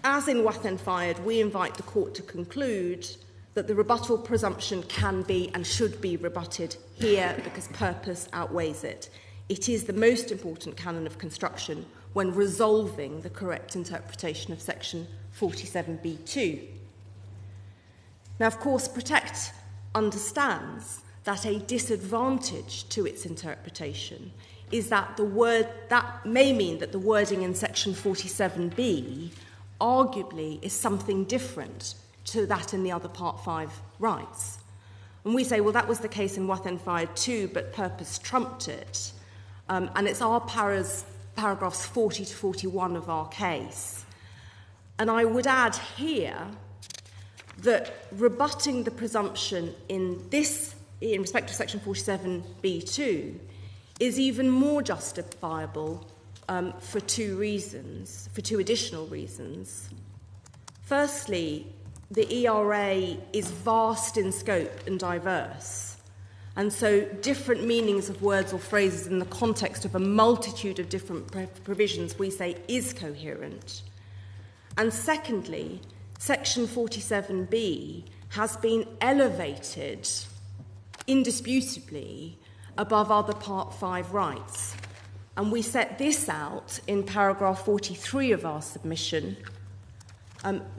as in Wathen Fired, we invite the court to conclude that the rebuttal presumption can be and should be rebutted here because purpose outweighs it. It is the most important canon of construction when resolving the correct interpretation of section 47b(2). Now, of course, Protect understands that a disadvantage to its interpretation is that that may mean that the wording in section 47b arguably is something different to that in the other Part 5 rights. And we say, well, that was the case in Wathen Fired too, but purpose trumped it. And it's our paragraphs 40 to 41 of our case. And I would add here that rebutting the presumption in respect to section 47b(2) is even more justifiable for two additional reasons. Firstly, the ERA is vast in scope and diverse, and so different meanings of words or phrases in the context of a multitude of different provisions we say is coherent. And secondly, Section 47B has been elevated indisputably above other Part 5 rights. And we set this out in paragraph 43 of our submission.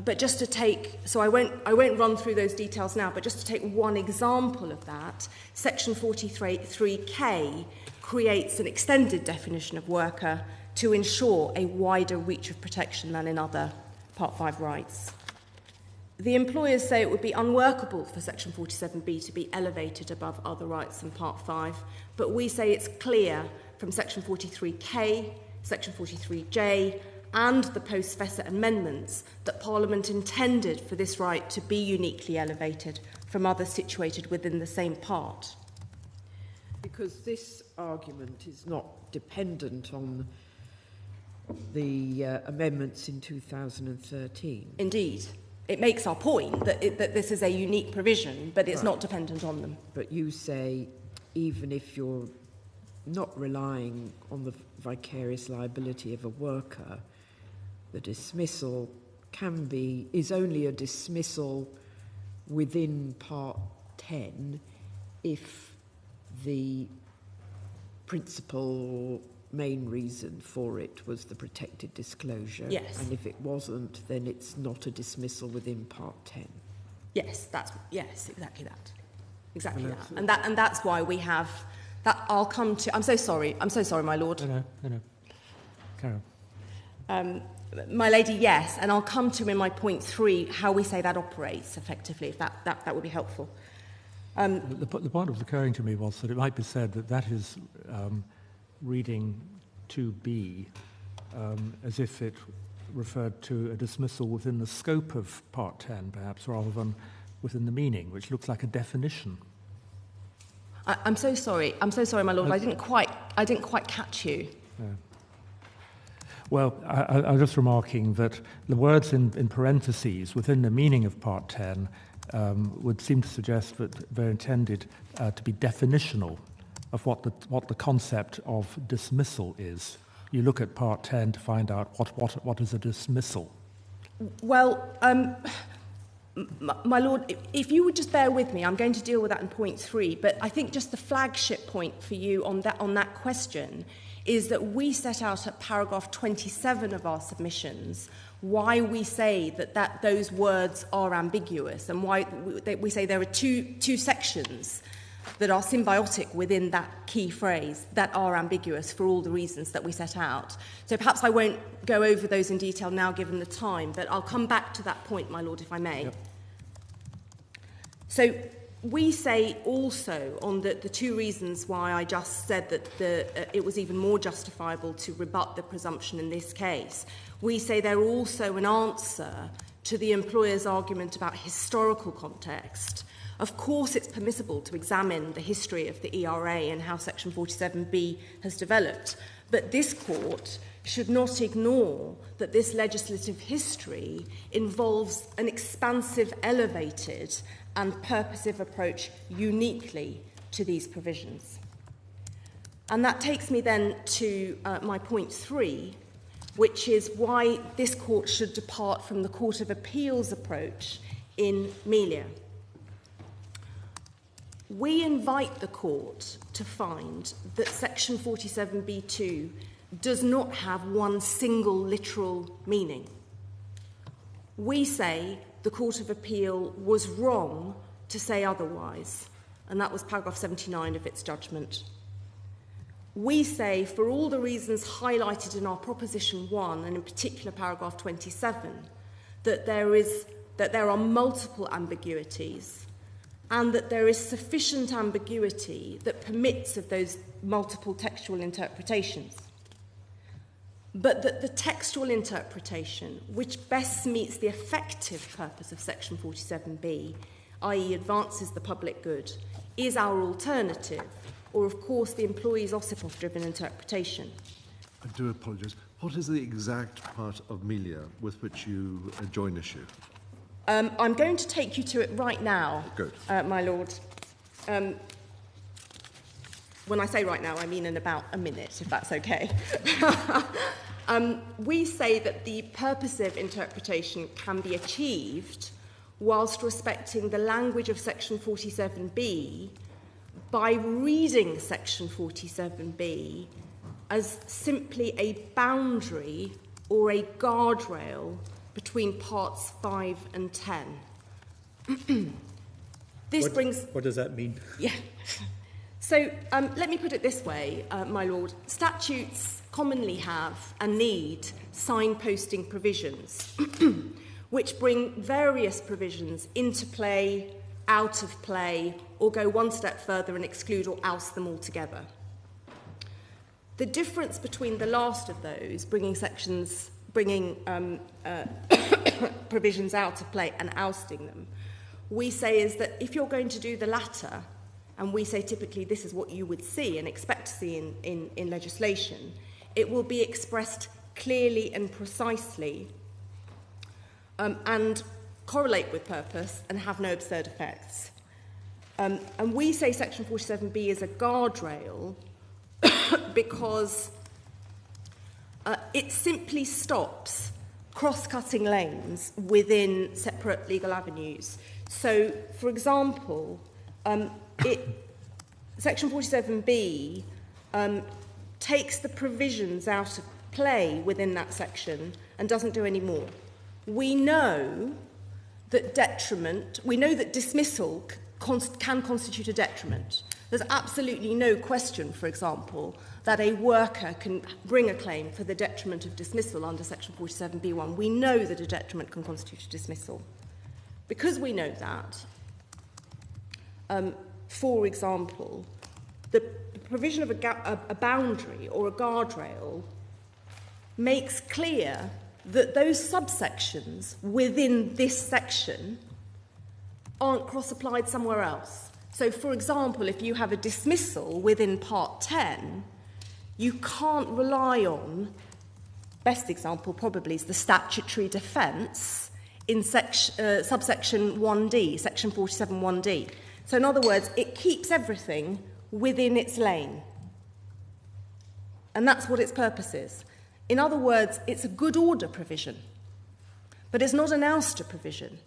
But just to take, so I won't run through those details now, but just to take one example of that, Section 43K creates an extended definition of worker to ensure a wider reach of protection than in other Part 5 rights. The employers say it would be unworkable for Section 47B to be elevated above other rights in Part 5, but we say it's clear from Section 43K, Section 43J, and the post-Fessa amendments that Parliament intended for this right to be uniquely elevated from others situated within the same part. Because this argument is not dependent on the amendments in 2013. Indeed. It makes our point that this is a unique provision, but it's not dependent on them. But you say, even if you're not relying on the vicarious liability of a worker, the dismissal is only a dismissal within Part 10 if the principal main reason for it was the protected disclosure. Yes. And if it wasn't, then it's not a dismissal within Part 10. Yes, exactly that. Exactly that. And that's why we have that. I'll come to. I'm so sorry, my lord. No. Carry on. My lady, yes, and I'll come to in my point 3 how we say that operates effectively, if that would be helpful. The point that was occurring to me was that it might be said that is reading 2B as if it referred to a dismissal within the scope of Part 10, perhaps, rather than within the meaning, which looks like a definition. I'm so sorry, my lord. I didn't quite catch you. Yeah. Well, I was just remarking that the words in parentheses within the meaning of Part 10 would seem to suggest that they're intended to be definitional of what the concept of dismissal is. You look at Part 10 to find out what is a dismissal. Well, my lord, if you would just bear with me, I'm going to deal with that in point 3. But I think just the flagship point for you on that question is that we set out at paragraph 27 of our submissions why we say that those words are ambiguous, and why we say there are two sections that are symbiotic within that key phrase that are ambiguous for all the reasons that we set out. So perhaps I won't go over those in detail now given the time, but I'll come back to that point, my lord, if I may. Yep. So we say also on the two reasons why I just said that it was even more justifiable to rebut the presumption in this case. We say they're also an answer to the employer's argument about historical context. Of course, it's permissible to examine the history of the ERA and how Section 47B has developed, but this court should not ignore that this legislative history involves an expansive, elevated and purposive approach uniquely to these provisions. And that takes me then to my point 3, which is why this court should depart from the Court of Appeal's approach in Melia. We invite the court to find that Section 47B2 does not have one single literal meaning. We say the Court of Appeal was wrong to say otherwise, and that was paragraph 79 of its judgment. We say, for all the reasons highlighted in our Proposition 1, and in particular paragraph 27, that there are multiple ambiguities, and that there is sufficient ambiguity that permits of those multiple textual interpretations. But that the textual interpretation, which best meets the effective purpose of Section 47B, i.e. advances the public good, is our alternative, or of course the employee's Osipov-driven interpretation. I do apologise. What is the exact part of Melia with which you join issue? I'm going to take you to it right now, Good. my lord. When I say right now, I mean in about a minute, if that's okay. We say that the purposive interpretation can be achieved whilst respecting the language of Section 47B by reading Section 47B as simply a boundary or a guardrail between parts 5 and 10. What does that mean? Yeah. So let me put it this way, my lord. Statutes commonly have and need signposting provisions, which bring various provisions into play, out of play, or go one step further and exclude or oust them altogether. The difference between the last of those, bringing provisions out of play and ousting them, we say is that if you're going to do the latter, and we say typically this is what you would see and expect to see in legislation, it will be expressed clearly and precisely and correlate with purpose and have no absurd effects. And we say Section 47B is a guardrail because it simply stops cross-cutting lanes within separate legal avenues. So, for example, Section 47B takes the provisions out of play within that section and doesn't do any more. We know that dismissal can constitute a detriment. There's absolutely no question, for example, that a worker can bring a claim for the detriment of dismissal under Section 47B1. We know that a detriment can constitute a dismissal. Because we know that, for example, the provision of a boundary or a guardrail makes clear that those subsections within this section aren't cross-applied somewhere else. So, for example, if you have a dismissal within Part 10, you can't rely on, best example probably is the statutory defence in subsection 1D, Section 47(1)D. So, in other words, it keeps everything within its lane. And that's what its purpose is. In other words, it's a good order provision, but it's not an ouster provision.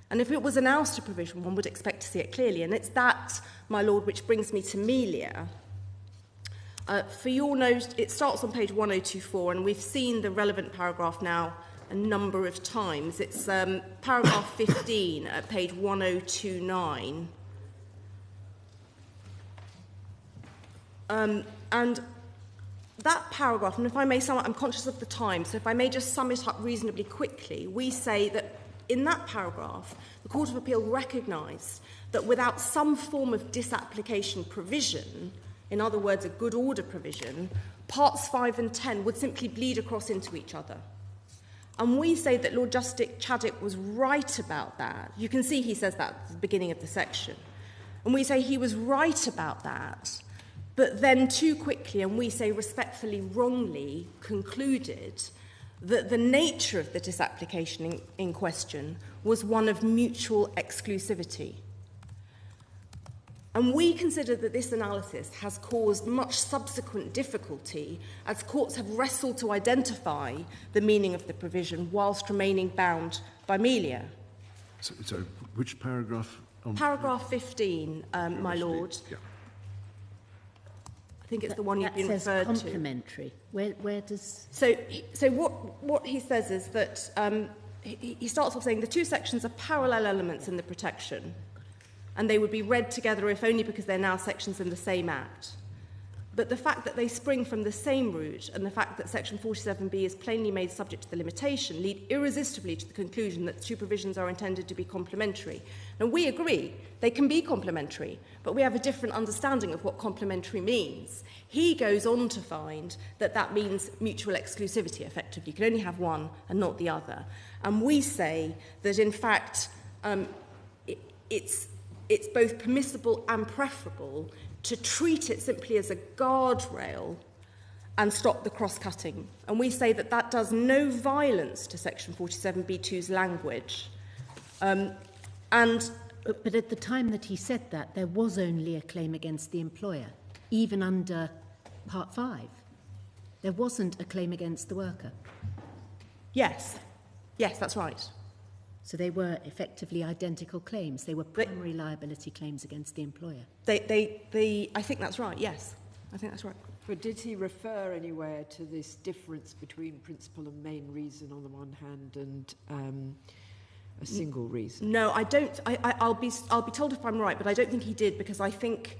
And if it was an ouster provision, one would expect to see it clearly. And it's that, my lord, which brings me to Melia. For your note, it starts on page 1024, and we've seen the relevant paragraph now a number of times. It's paragraph 15 at page 1029. And that paragraph, and if I may sum up, I'm conscious of the time, so if I may just sum it up reasonably quickly, we say that in that paragraph, the Court of Appeal recognised that without some form of disapplication provision, in other words, a good order provision, parts 5 and 10 would simply bleed across into each other. And we say that Lord Justice Chadwick was right about that. You can see he says that at the beginning of the section. And we say he was right about that, but then too quickly, and we say respectfully wrongly, concluded that the nature of the disapplication in question was one of mutual exclusivity. And we consider that this analysis has caused much subsequent difficulty as courts have wrestled to identify the meaning of the provision whilst remaining bound by Melia. So which paragraph? Paragraph 15, my lord. Yeah. I think it's the one you've been that referred says to. complementary. Where does... So what he says is that he starts off saying the two sections are parallel elements in the protection, and they would be read together if only because they're now sections in the same Act. But the fact that they spring from the same root and the fact that Section 47B is plainly made subject to the limitation lead irresistibly to the conclusion that the two provisions are intended to be complementary. Now, we agree they can be complementary, but we have a different understanding of what complementary means. He goes on to find that that means mutual exclusivity, effectively. You can only have one and not the other. And we say that, in fact, it's both permissible and preferable to treat it simply as a guardrail and stop the cross-cutting. And we say that that does no violence to Section 47B2's language. But at the time that he said that, there was only a claim against the employer, even under Part 5. There wasn't a claim against the worker. Yes, that's right. So they were effectively identical claims. They were primary liability claims against the employer. I think that's right, yes. I think that's right. But did he refer anywhere to this difference between principal and main reason on the one hand and a single reason? No, I don't. I'll be told if I'm right, but I don't think he did, because I think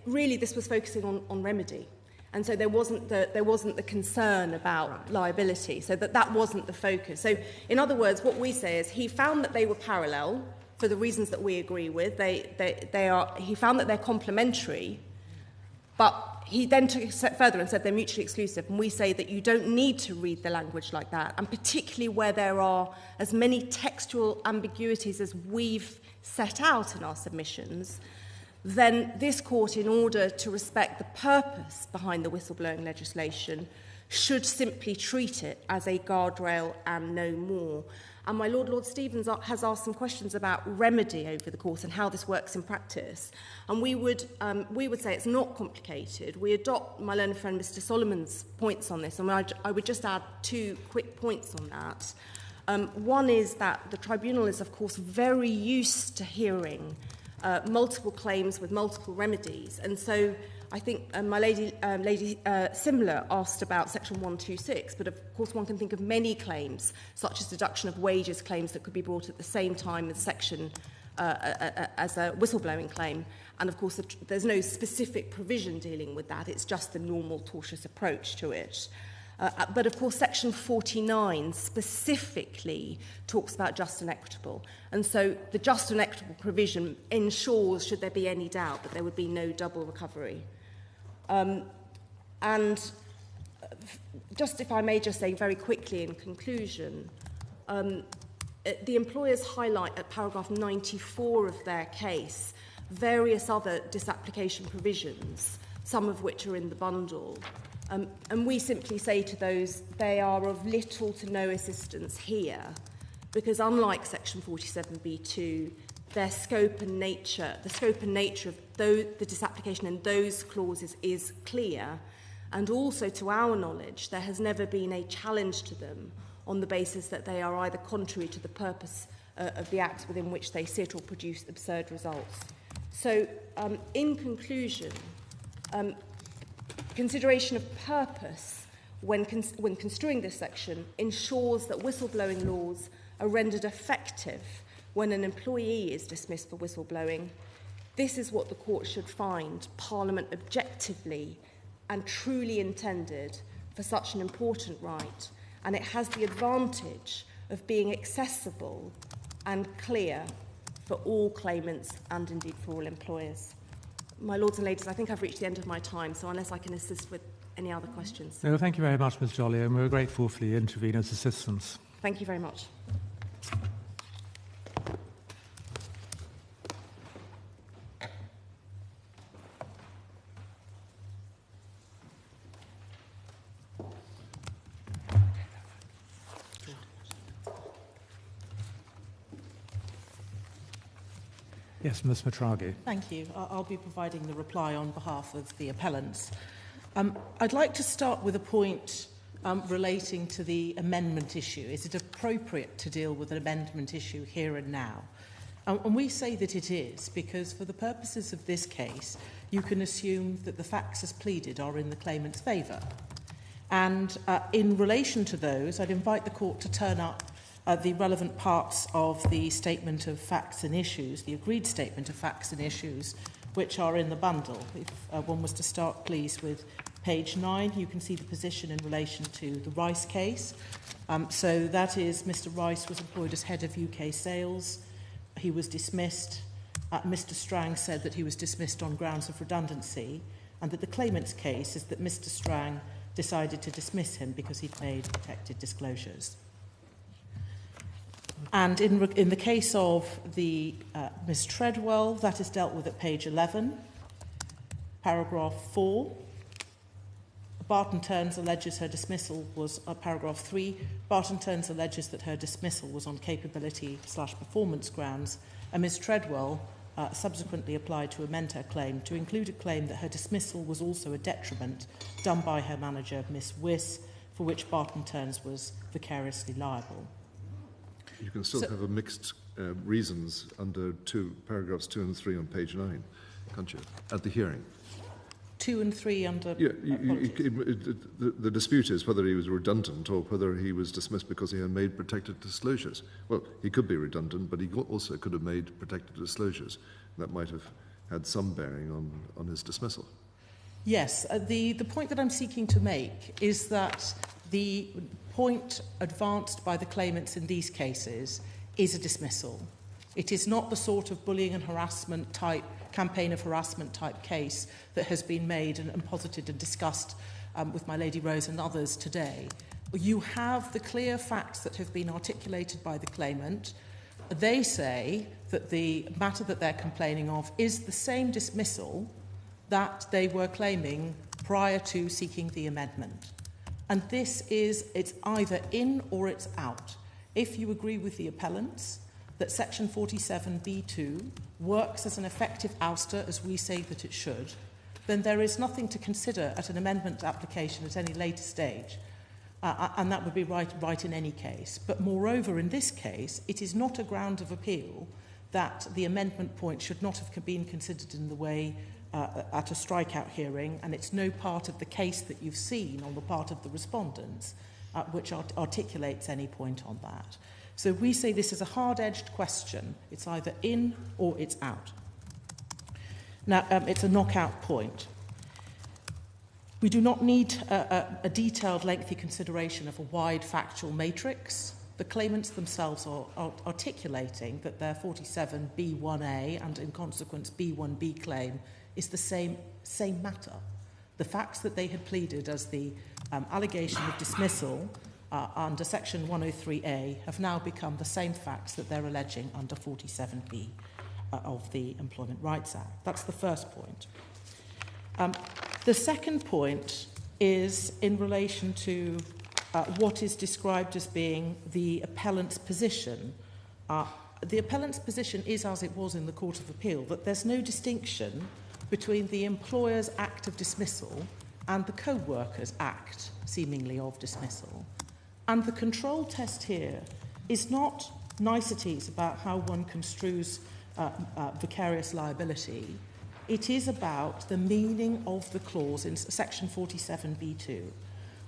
really this was focusing on remedy, and so there wasn't the concern about liability, so that wasn't the focus. So in other words, what we say is he found that they were parallel for the reasons that we agree with. He found that they're complementary, but he then took it a step further and said they're mutually exclusive, and we say that you don't need to read the language like that, and particularly where there are as many textual ambiguities as we've set out in our submissions, then this court, in order to respect the purpose behind the whistleblowing legislation, should simply treat it as a guardrail and no more. And my Lord Stevens has asked some questions about remedy over the course and how this works in practice. And we would say it's not complicated. We adopt my learned friend Mr. Solomon's points on this, and I would just add 2 quick points on that. One is that the tribunal is, of course, very used to hearing multiple claims with multiple remedies, and so I think my lady Simler asked about Section 126, but of course one can think of many claims, such as deduction of wages claims that could be brought at the same time as as a whistleblowing claim. And of course there's no specific provision dealing with that, it's just the normal tortious approach to it. But of course Section 49 specifically talks about just and equitable. And so the just and equitable provision ensures, should there be any doubt, that there would be no double recovery. And just, if I may just say very quickly in conclusion, the employers highlight at paragraph 94 of their case various other disapplication provisions, some of which are in the bundle. And we simply say to those, they are of little to no assistance here, because unlike Section 47B2, the scope and nature of the disapplication in those clauses is clear, and also, to our knowledge, there has never been a challenge to them on the basis that they are either contrary to the purpose of the acts within which they sit or produce absurd results. So, in conclusion, consideration of purpose when construing this section ensures that whistleblowing laws are rendered effective when an employee is dismissed for whistleblowing. This is what the court should find Parliament objectively and truly intended for such an important right, and it has the advantage of being accessible and clear for all claimants and indeed for all employers. My lords and ladies, I think I've reached the end of my time, so unless I can assist with any other questions. No, thank you very much, Ms. Jolly, and we're grateful for the intervener's assistance. Thank you very much. Yes, Ms. Matraghi. Thank you. I'll be providing the reply on behalf of the appellants. I'd like to start with a point relating to the amendment issue. Is it appropriate to deal with an amendment issue here and now? And we say that it is, because for the purposes of this case, you can assume that the facts as pleaded are in the claimant's favour. And in relation to those, I'd invite the court to turn up the relevant parts of the statement of facts and issues, the agreed statement of facts and issues, which are in the bundle. If one was to start, please, with page 9, you can see the position in relation to the Rice case. So that is, Mr. Rice was employed as head of UK sales. He was dismissed. Mr. Strang said that he was dismissed on grounds of redundancy, and that the claimant's case is that Mr. Strang decided to dismiss him because he'd made protected disclosures. And in the case of the Ms. Treadwell, that is dealt with at page 11, paragraph 4. Barton Turns alleges her dismissal was, paragraph 3, Barton Turns alleges that her dismissal was on capability/performance grounds, and Ms Treadwell subsequently applied to amend her claim to include a claim that her dismissal was also a detriment done by her manager, Miss Wiss, for which Barton Turns was vicariously liable. You can still have a mixed reasons under paragraphs 2 and 3 on page 9, can't you, at the hearing? 2 and 3 under... Yeah, the dispute is whether he was redundant or whether he was dismissed because he had made protected disclosures. Well, he could be redundant, but he also could have made protected disclosures. That might have had some bearing on his dismissal. Yes, the point that I'm seeking to make is that the point advanced by the claimants in these cases is a dismissal. It is not the sort of bullying and harassment type, campaign of harassment type case that has been made and posited and discussed with my Lady Rose and others today. You have the clear facts that have been articulated by the claimant. They say that the matter that they're complaining of is the same dismissal that they were claiming prior to seeking the amendment. And it's either in or it's out. If you agree with the appellants that Section 47B2 works as an effective ouster, as we say that it should, then there is nothing to consider at an amendment application at any later stage. And that would be right in any case. But moreover, in this case, it is not a ground of appeal that the amendment point should not have been considered in the way at a strikeout hearing, and it's no part of the case that you've seen on the part of the respondents which articulates any point on that. So we say this is a hard-edged question. It's either in or it's out. Now, it's a knockout point. We do not need a detailed, lengthy consideration of a wide factual matrix. The claimants themselves are articulating that their 47B1A and, in consequence, B1B claim is the same matter. The facts that they had pleaded as the allegation of dismissal under Section 103A have now become the same facts that they're alleging under 47B of the Employment Rights Act. That's the first point. The second point is in relation to what is described as being the appellant's position. The appellant's position is, as it was in the Court of Appeal, that there's no distinction between the employer's act of dismissal and the co-worker's act, seemingly, of dismissal. And the control test here is not niceties about how one construes vicarious liability. It is about the meaning of the clause in Section 47B2.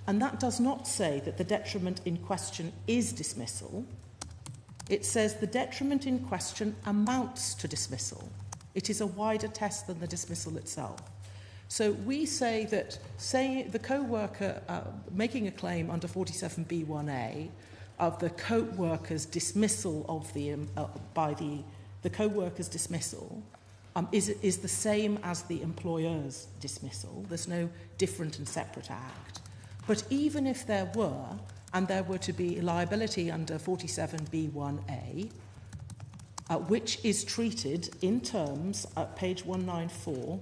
And that does not say that the detriment in question is dismissal. It says the detriment in question amounts to dismissal. It is a wider test than the dismissal itself. So we say that, the co-worker making a claim under 47B1A of the co-worker's dismissal of by the co-worker's dismissal is the same as the employer's dismissal. There's no different and separate act. But even if there were, and there were to be liability under 47B1A, which is treated in terms at page 194,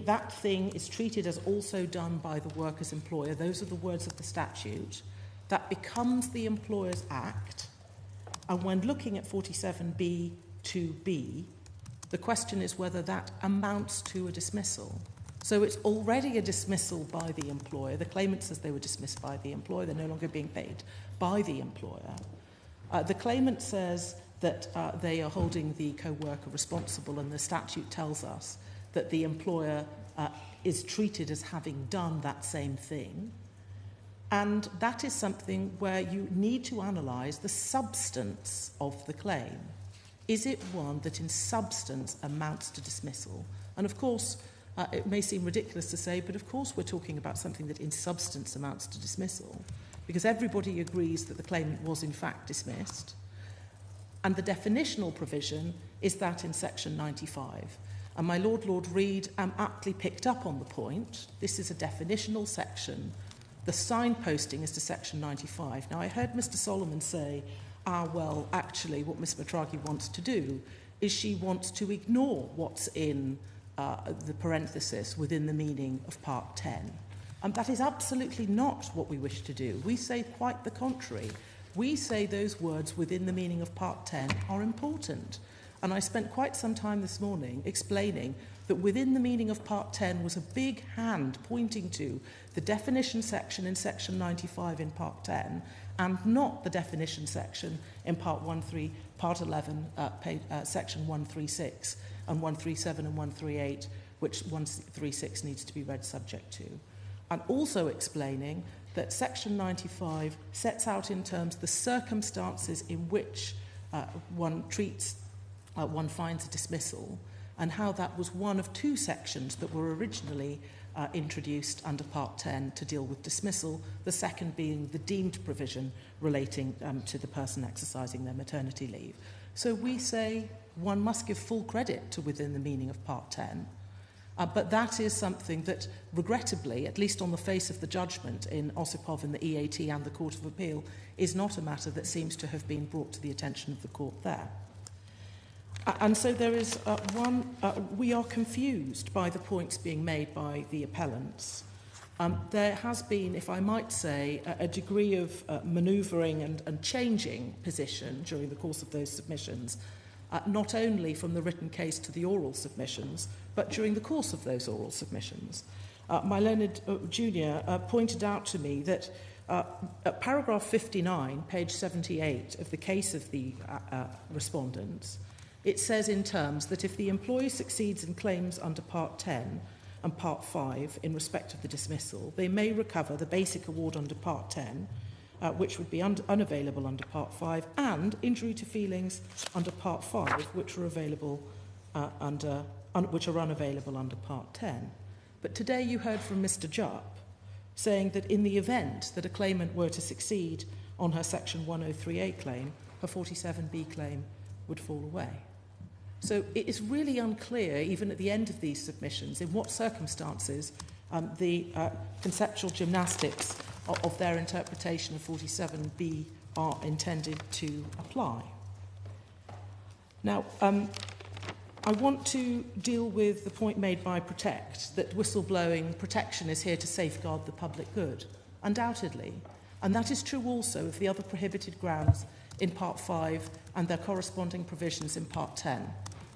that thing is treated as also done by the worker's employer. Those are the words of the statute. That becomes the employer's act. And when looking at 47B2B, the question is whether that amounts to a dismissal. So it's already a dismissal by the employer. The claimant says they were dismissed by the employer. They're no longer being paid by the employer. The claimant says that they are holding the co-worker responsible, and the statute tells us that the employer is treated as having done that same thing. And that is something where you need to analyse the substance of the claim. Is it one that in substance amounts to dismissal? And of course, it may seem ridiculous to say, but of course we're talking about something that in substance amounts to dismissal, because everybody agrees that the claimant was in fact dismissed. And the definitional provision is that in Section 95. And my Lord Reid aptly picked up on the point. This is a definitional section. The signposting is to Section 95. Now, I heard Mr. Solomon say, well, actually, what Ms. Matraghi wants to do is she wants to ignore what's in the parenthesis within the meaning of Part 10. That is absolutely not what we wish to do. We say quite the contrary. We say those words within the meaning of Part 10 are important. And I spent quite some time this morning explaining that within the meaning of Part 10 was a big hand pointing to the definition section in Section 95 in Part 10 and not the definition section in Part 11, Section 136 and 137 and 138, which 136 needs to be read subject to. And also explaining that Section 95 sets out in terms the circumstances in which one finds a dismissal, and how that was one of two sections that were originally introduced under Part 10 to deal with dismissal, the second being the deemed provision relating to the person exercising their maternity leave. So we say one must give full credit to within the meaning of Part 10, but that is something that, regrettably, at least on the face of the judgment in Osipov and the EAT and the Court of Appeal, is not a matter that seems to have been brought to the attention of the court there. And so there is we are confused by the points being made by the appellants. There has been, if I might say, a degree of manoeuvring and changing position during the course of those submissions, not only from the written case to the oral submissions, but during the course of those oral submissions. My learned junior pointed out to me that at paragraph 59, page 78 of the case of the respondents, it says in terms that if the employee succeeds in claims under Part 10 and Part 5 in respect of the dismissal, they may recover the basic award under Part 10, which would be unavailable under Part 5, and injury to feelings under Part 5, which are available which are unavailable under Part 10. But today you heard from Mr. Jupp saying that in the event that a claimant were to succeed on her Section 103A claim, her 47B claim would fall away. So it is really unclear, even at the end of these submissions, in what circumstances the conceptual gymnastics of their interpretation of 47B are intended to apply. Now, I want to deal with the point made by Protect, that whistleblowing protection is here to safeguard the public good, undoubtedly. And that is true also of the other prohibited grounds in Part 5 and their corresponding provisions in Part 10.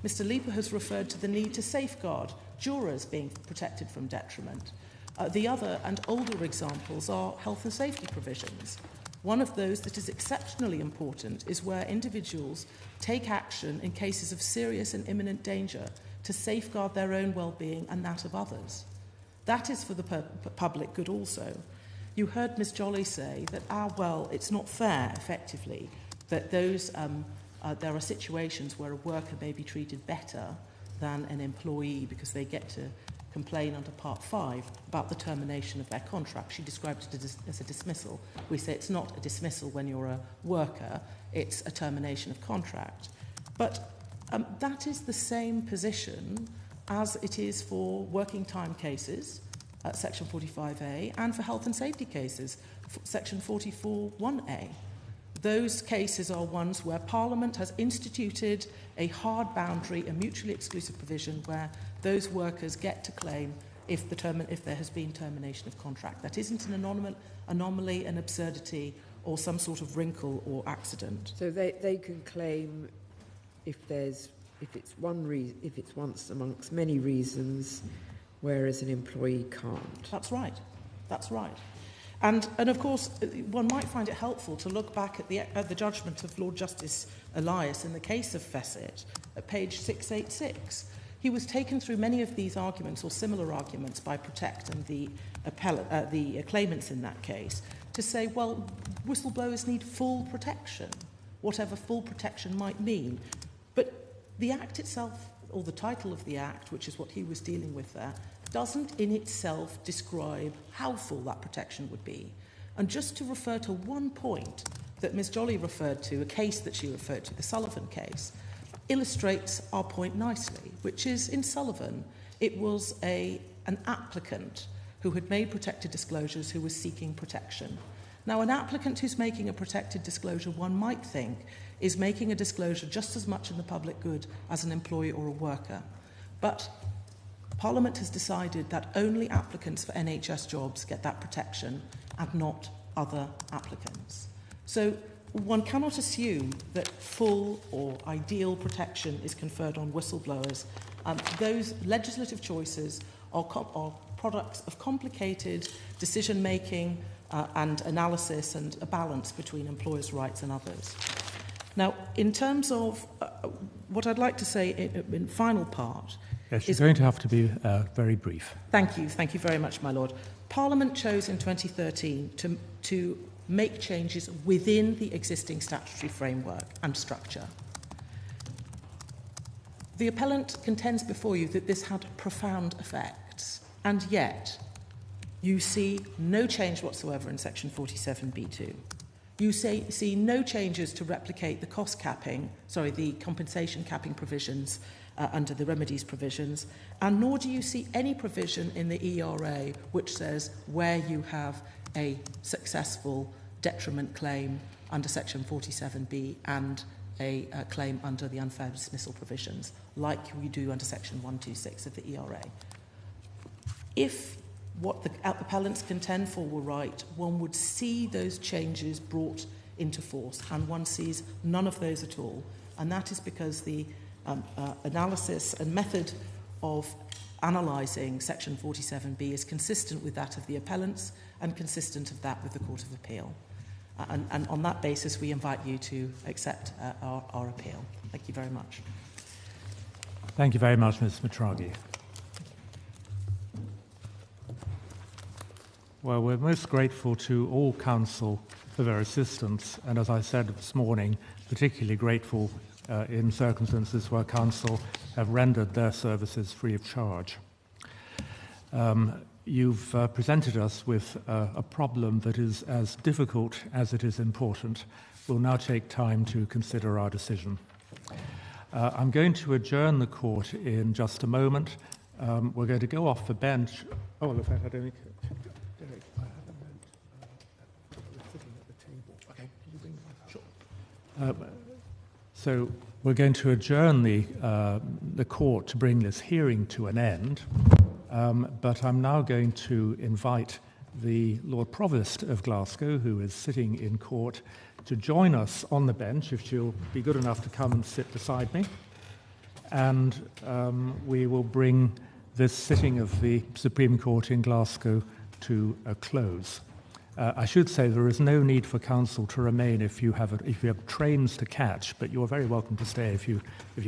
Mr. Leeper has referred to the need to safeguard jurors being protected from detriment. The other and older examples are health and safety provisions. One of those that is exceptionally important is where individuals take action in cases of serious and imminent danger to safeguard their own well-being and that of others. That is for the public good also. You heard Ms. Jolly say that, it's not fair, effectively, that those there are situations where a worker may be treated better than an employee because they get to complain under Part 5 about the termination of their contract. She described it as a dismissal. We say it's not a dismissal when you're a worker, it's a termination of contract. But that is the same position as it is for working time cases, Section 45A, and for health and safety cases, Section 44(1)A. Those cases are ones where Parliament has instituted a hard boundary, a mutually exclusive provision where those workers get to claim if there has been termination of contract. That isn't an anomaly, an absurdity, or some sort of wrinkle or accident. So they can claim if it's once amongst many reasons, whereas an employee can't. That's right. That's right. And of course, one might find it helpful to look back at the judgment of Lord Justice Elias in the case of Fessett at page 686. He was taken through many of these arguments or similar arguments by Protect and the claimants in that case to say, well, whistleblowers need full protection, whatever full protection might mean. But the Act itself, or the title of the Act, which is what he was dealing with there, doesn't in itself describe how full that protection would be. And just to refer to one point that Ms. Jolly referred to, a case that she referred to, the Sullivan case, illustrates our point nicely, which is in Sullivan, it was an applicant who had made protected disclosures who was seeking protection. Now, an applicant who's making a protected disclosure, one might think, is making a disclosure just as much in the public good as an employee or a worker. But Parliament has decided that only applicants for NHS jobs get that protection and not other applicants. So one cannot assume that full or ideal protection is conferred on whistleblowers. Those legislative choices are products of complicated decision-making and analysis and a balance between employers' rights and others. Now, in terms of what I'd like to say in final part... Yes, you're going to have to be very brief. Thank you very much, my Lord. Parliament chose in 2013 to make changes within the existing statutory framework and structure. The appellant contends before you that this had profound effects, and yet you see no change whatsoever in section 47B2. You see no changes to replicate the the compensation capping provisions under the remedies provisions, and nor do you see any provision in the ERA which says where you have a successful detriment claim under section 47B and a claim under the unfair dismissal provisions, like we do under section 126 of the ERA. If what the appellants contend for were right, one would see those changes brought into force, and one sees none of those at all. And that is because the analysis and method of analysing section 47B is consistent with that of the appellants and consistent of that with the Court of Appeal. And on that basis, we invite you to accept our appeal. Thank you very much. Thank you very much, Ms. Matraghi. Well, we're most grateful to all counsel for their assistance, and as I said this morning, particularly grateful in circumstances where counsel have rendered their services free of charge. You've presented us with a problem that is as difficult as it is important. We'll now take time to consider our decision. I'm going to adjourn the court in just a moment. We're going to go off the bench. Oh, in fact, I don't think... Derek, I haven't meant sitting at the table. Okay, can you bring that up? Sure. So we're going to adjourn the court to bring this hearing to an end. But I'm now going to invite the Lord Provost of Glasgow, who is sitting in court, to join us on the bench, if she'll be good enough to come and sit beside me. And we will bring this sitting of the Supreme Court in Glasgow to a close. I should say there is no need for counsel to remain if you have trains to catch, but you're very welcome to stay if you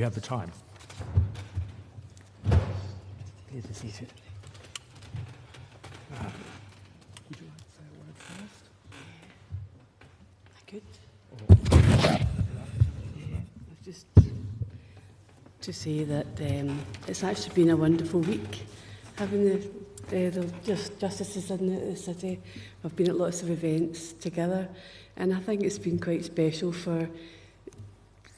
have the time. Please be seated. Would you like to say a word first? Good. Just to say that it's actually been a wonderful week having the justices in the city. We've been at lots of events together, and I think it's been quite special for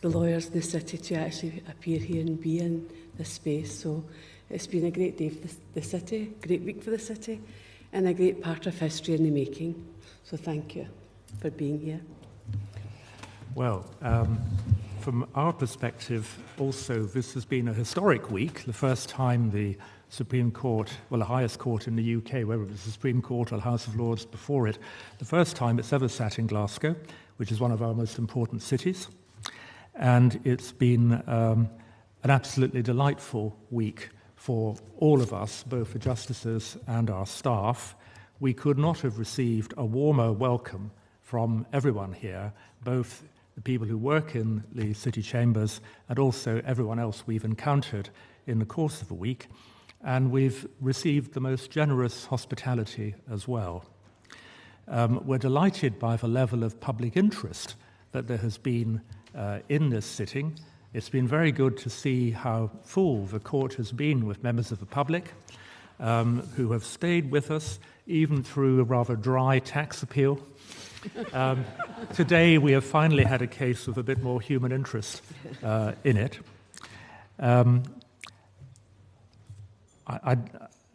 the lawyers in the city to actually appear here and be in this space. So it's been a great day for the city, great week for the city, and a great part of history in the making. So thank you for being here. Well, from our perspective, also, this has been a historic week, the first time the Supreme Court, well, the highest court in the UK, whether it was the Supreme Court or the House of Lords before it, the first time it's ever sat in Glasgow, which is one of our most important cities. And it's been an absolutely delightful week for all of us, both the justices and our staff. We could not have received a warmer welcome from everyone here, both the people who work in the city chambers and also everyone else we've encountered in the course of the week. And we've received the most generous hospitality as well. We're delighted by the level of public interest that there has been in this sitting. It's been very good to see how full the court has been with members of the public who have stayed with us even through a rather dry tax appeal. Today we have finally had a case with a bit more human interest in it.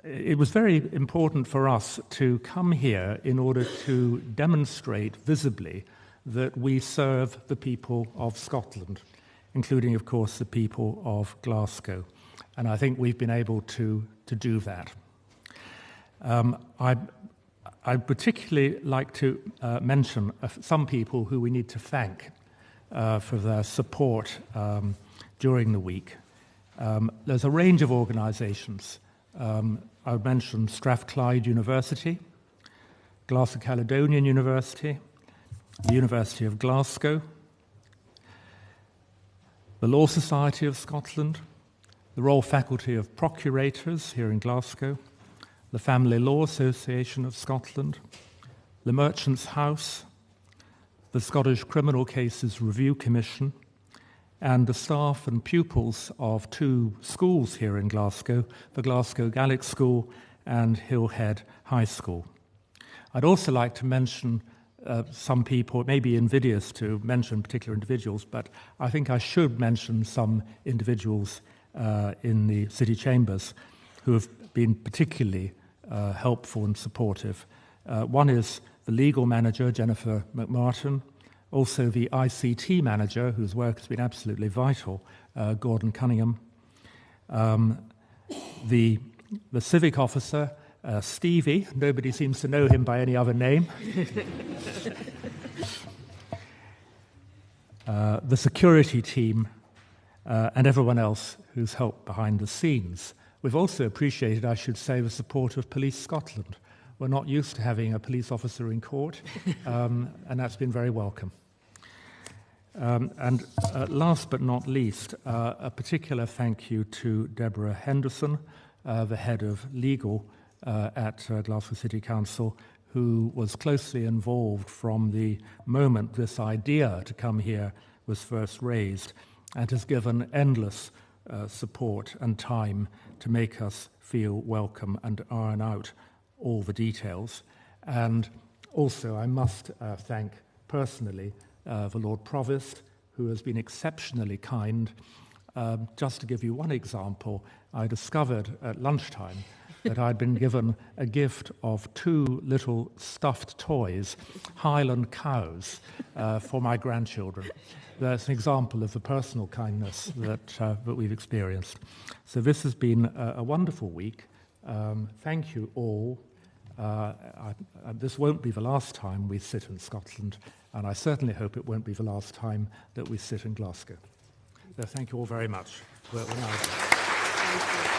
It was very important for us to come here in order to demonstrate visibly that we serve the people of Scotland, including, of course, the people of Glasgow. And I think we've been able to do that. I'd particularly like to mention some people who we need to thank for their support during the week. There's a range of organisations. I would mention Strathclyde University, Glasgow Caledonian University, the University of Glasgow, the Law Society of Scotland, the Royal Faculty of Procurators here in Glasgow, the Family Law Association of Scotland, the Merchants' House, the Scottish Criminal Cases Review Commission, and the staff and pupils of 2 schools here in Glasgow, the Glasgow Gaelic School and Hillhead High School. I'd also like to mention some people. It may be invidious to mention particular individuals, but I think I should mention some individuals in the city chambers who have been particularly helpful and supportive. One is the legal manager, Jennifer McMartin, also the ICT manager, whose work has been absolutely vital, Gordon Cunningham, the civic officer, Stevie. Nobody seems to know him by any other name. The security team, and everyone else who's helped behind the scenes. We've also appreciated, I should say, the support of Police Scotland. We're not used to having a police officer in court, and that's been very welcome. And last but not least, a particular thank you to Deborah Henderson, the head of legal at Glasgow City Council, who was closely involved from the moment this idea to come here was first raised, and has given endless support and time to make us feel welcome and iron out all the details. And also I must thank personally the Lord Provost, who has been exceptionally kind. Just to give you one example, I discovered at lunchtime that I'd been given a gift of 2 little stuffed toys, Highland cows, for my grandchildren. That's an example of the personal kindness that we've experienced. So this has been a wonderful week. Thank you all. This won't be the last time we sit in Scotland, and I certainly hope it won't be the last time that we sit in Glasgow. So thank you all very much. We're now...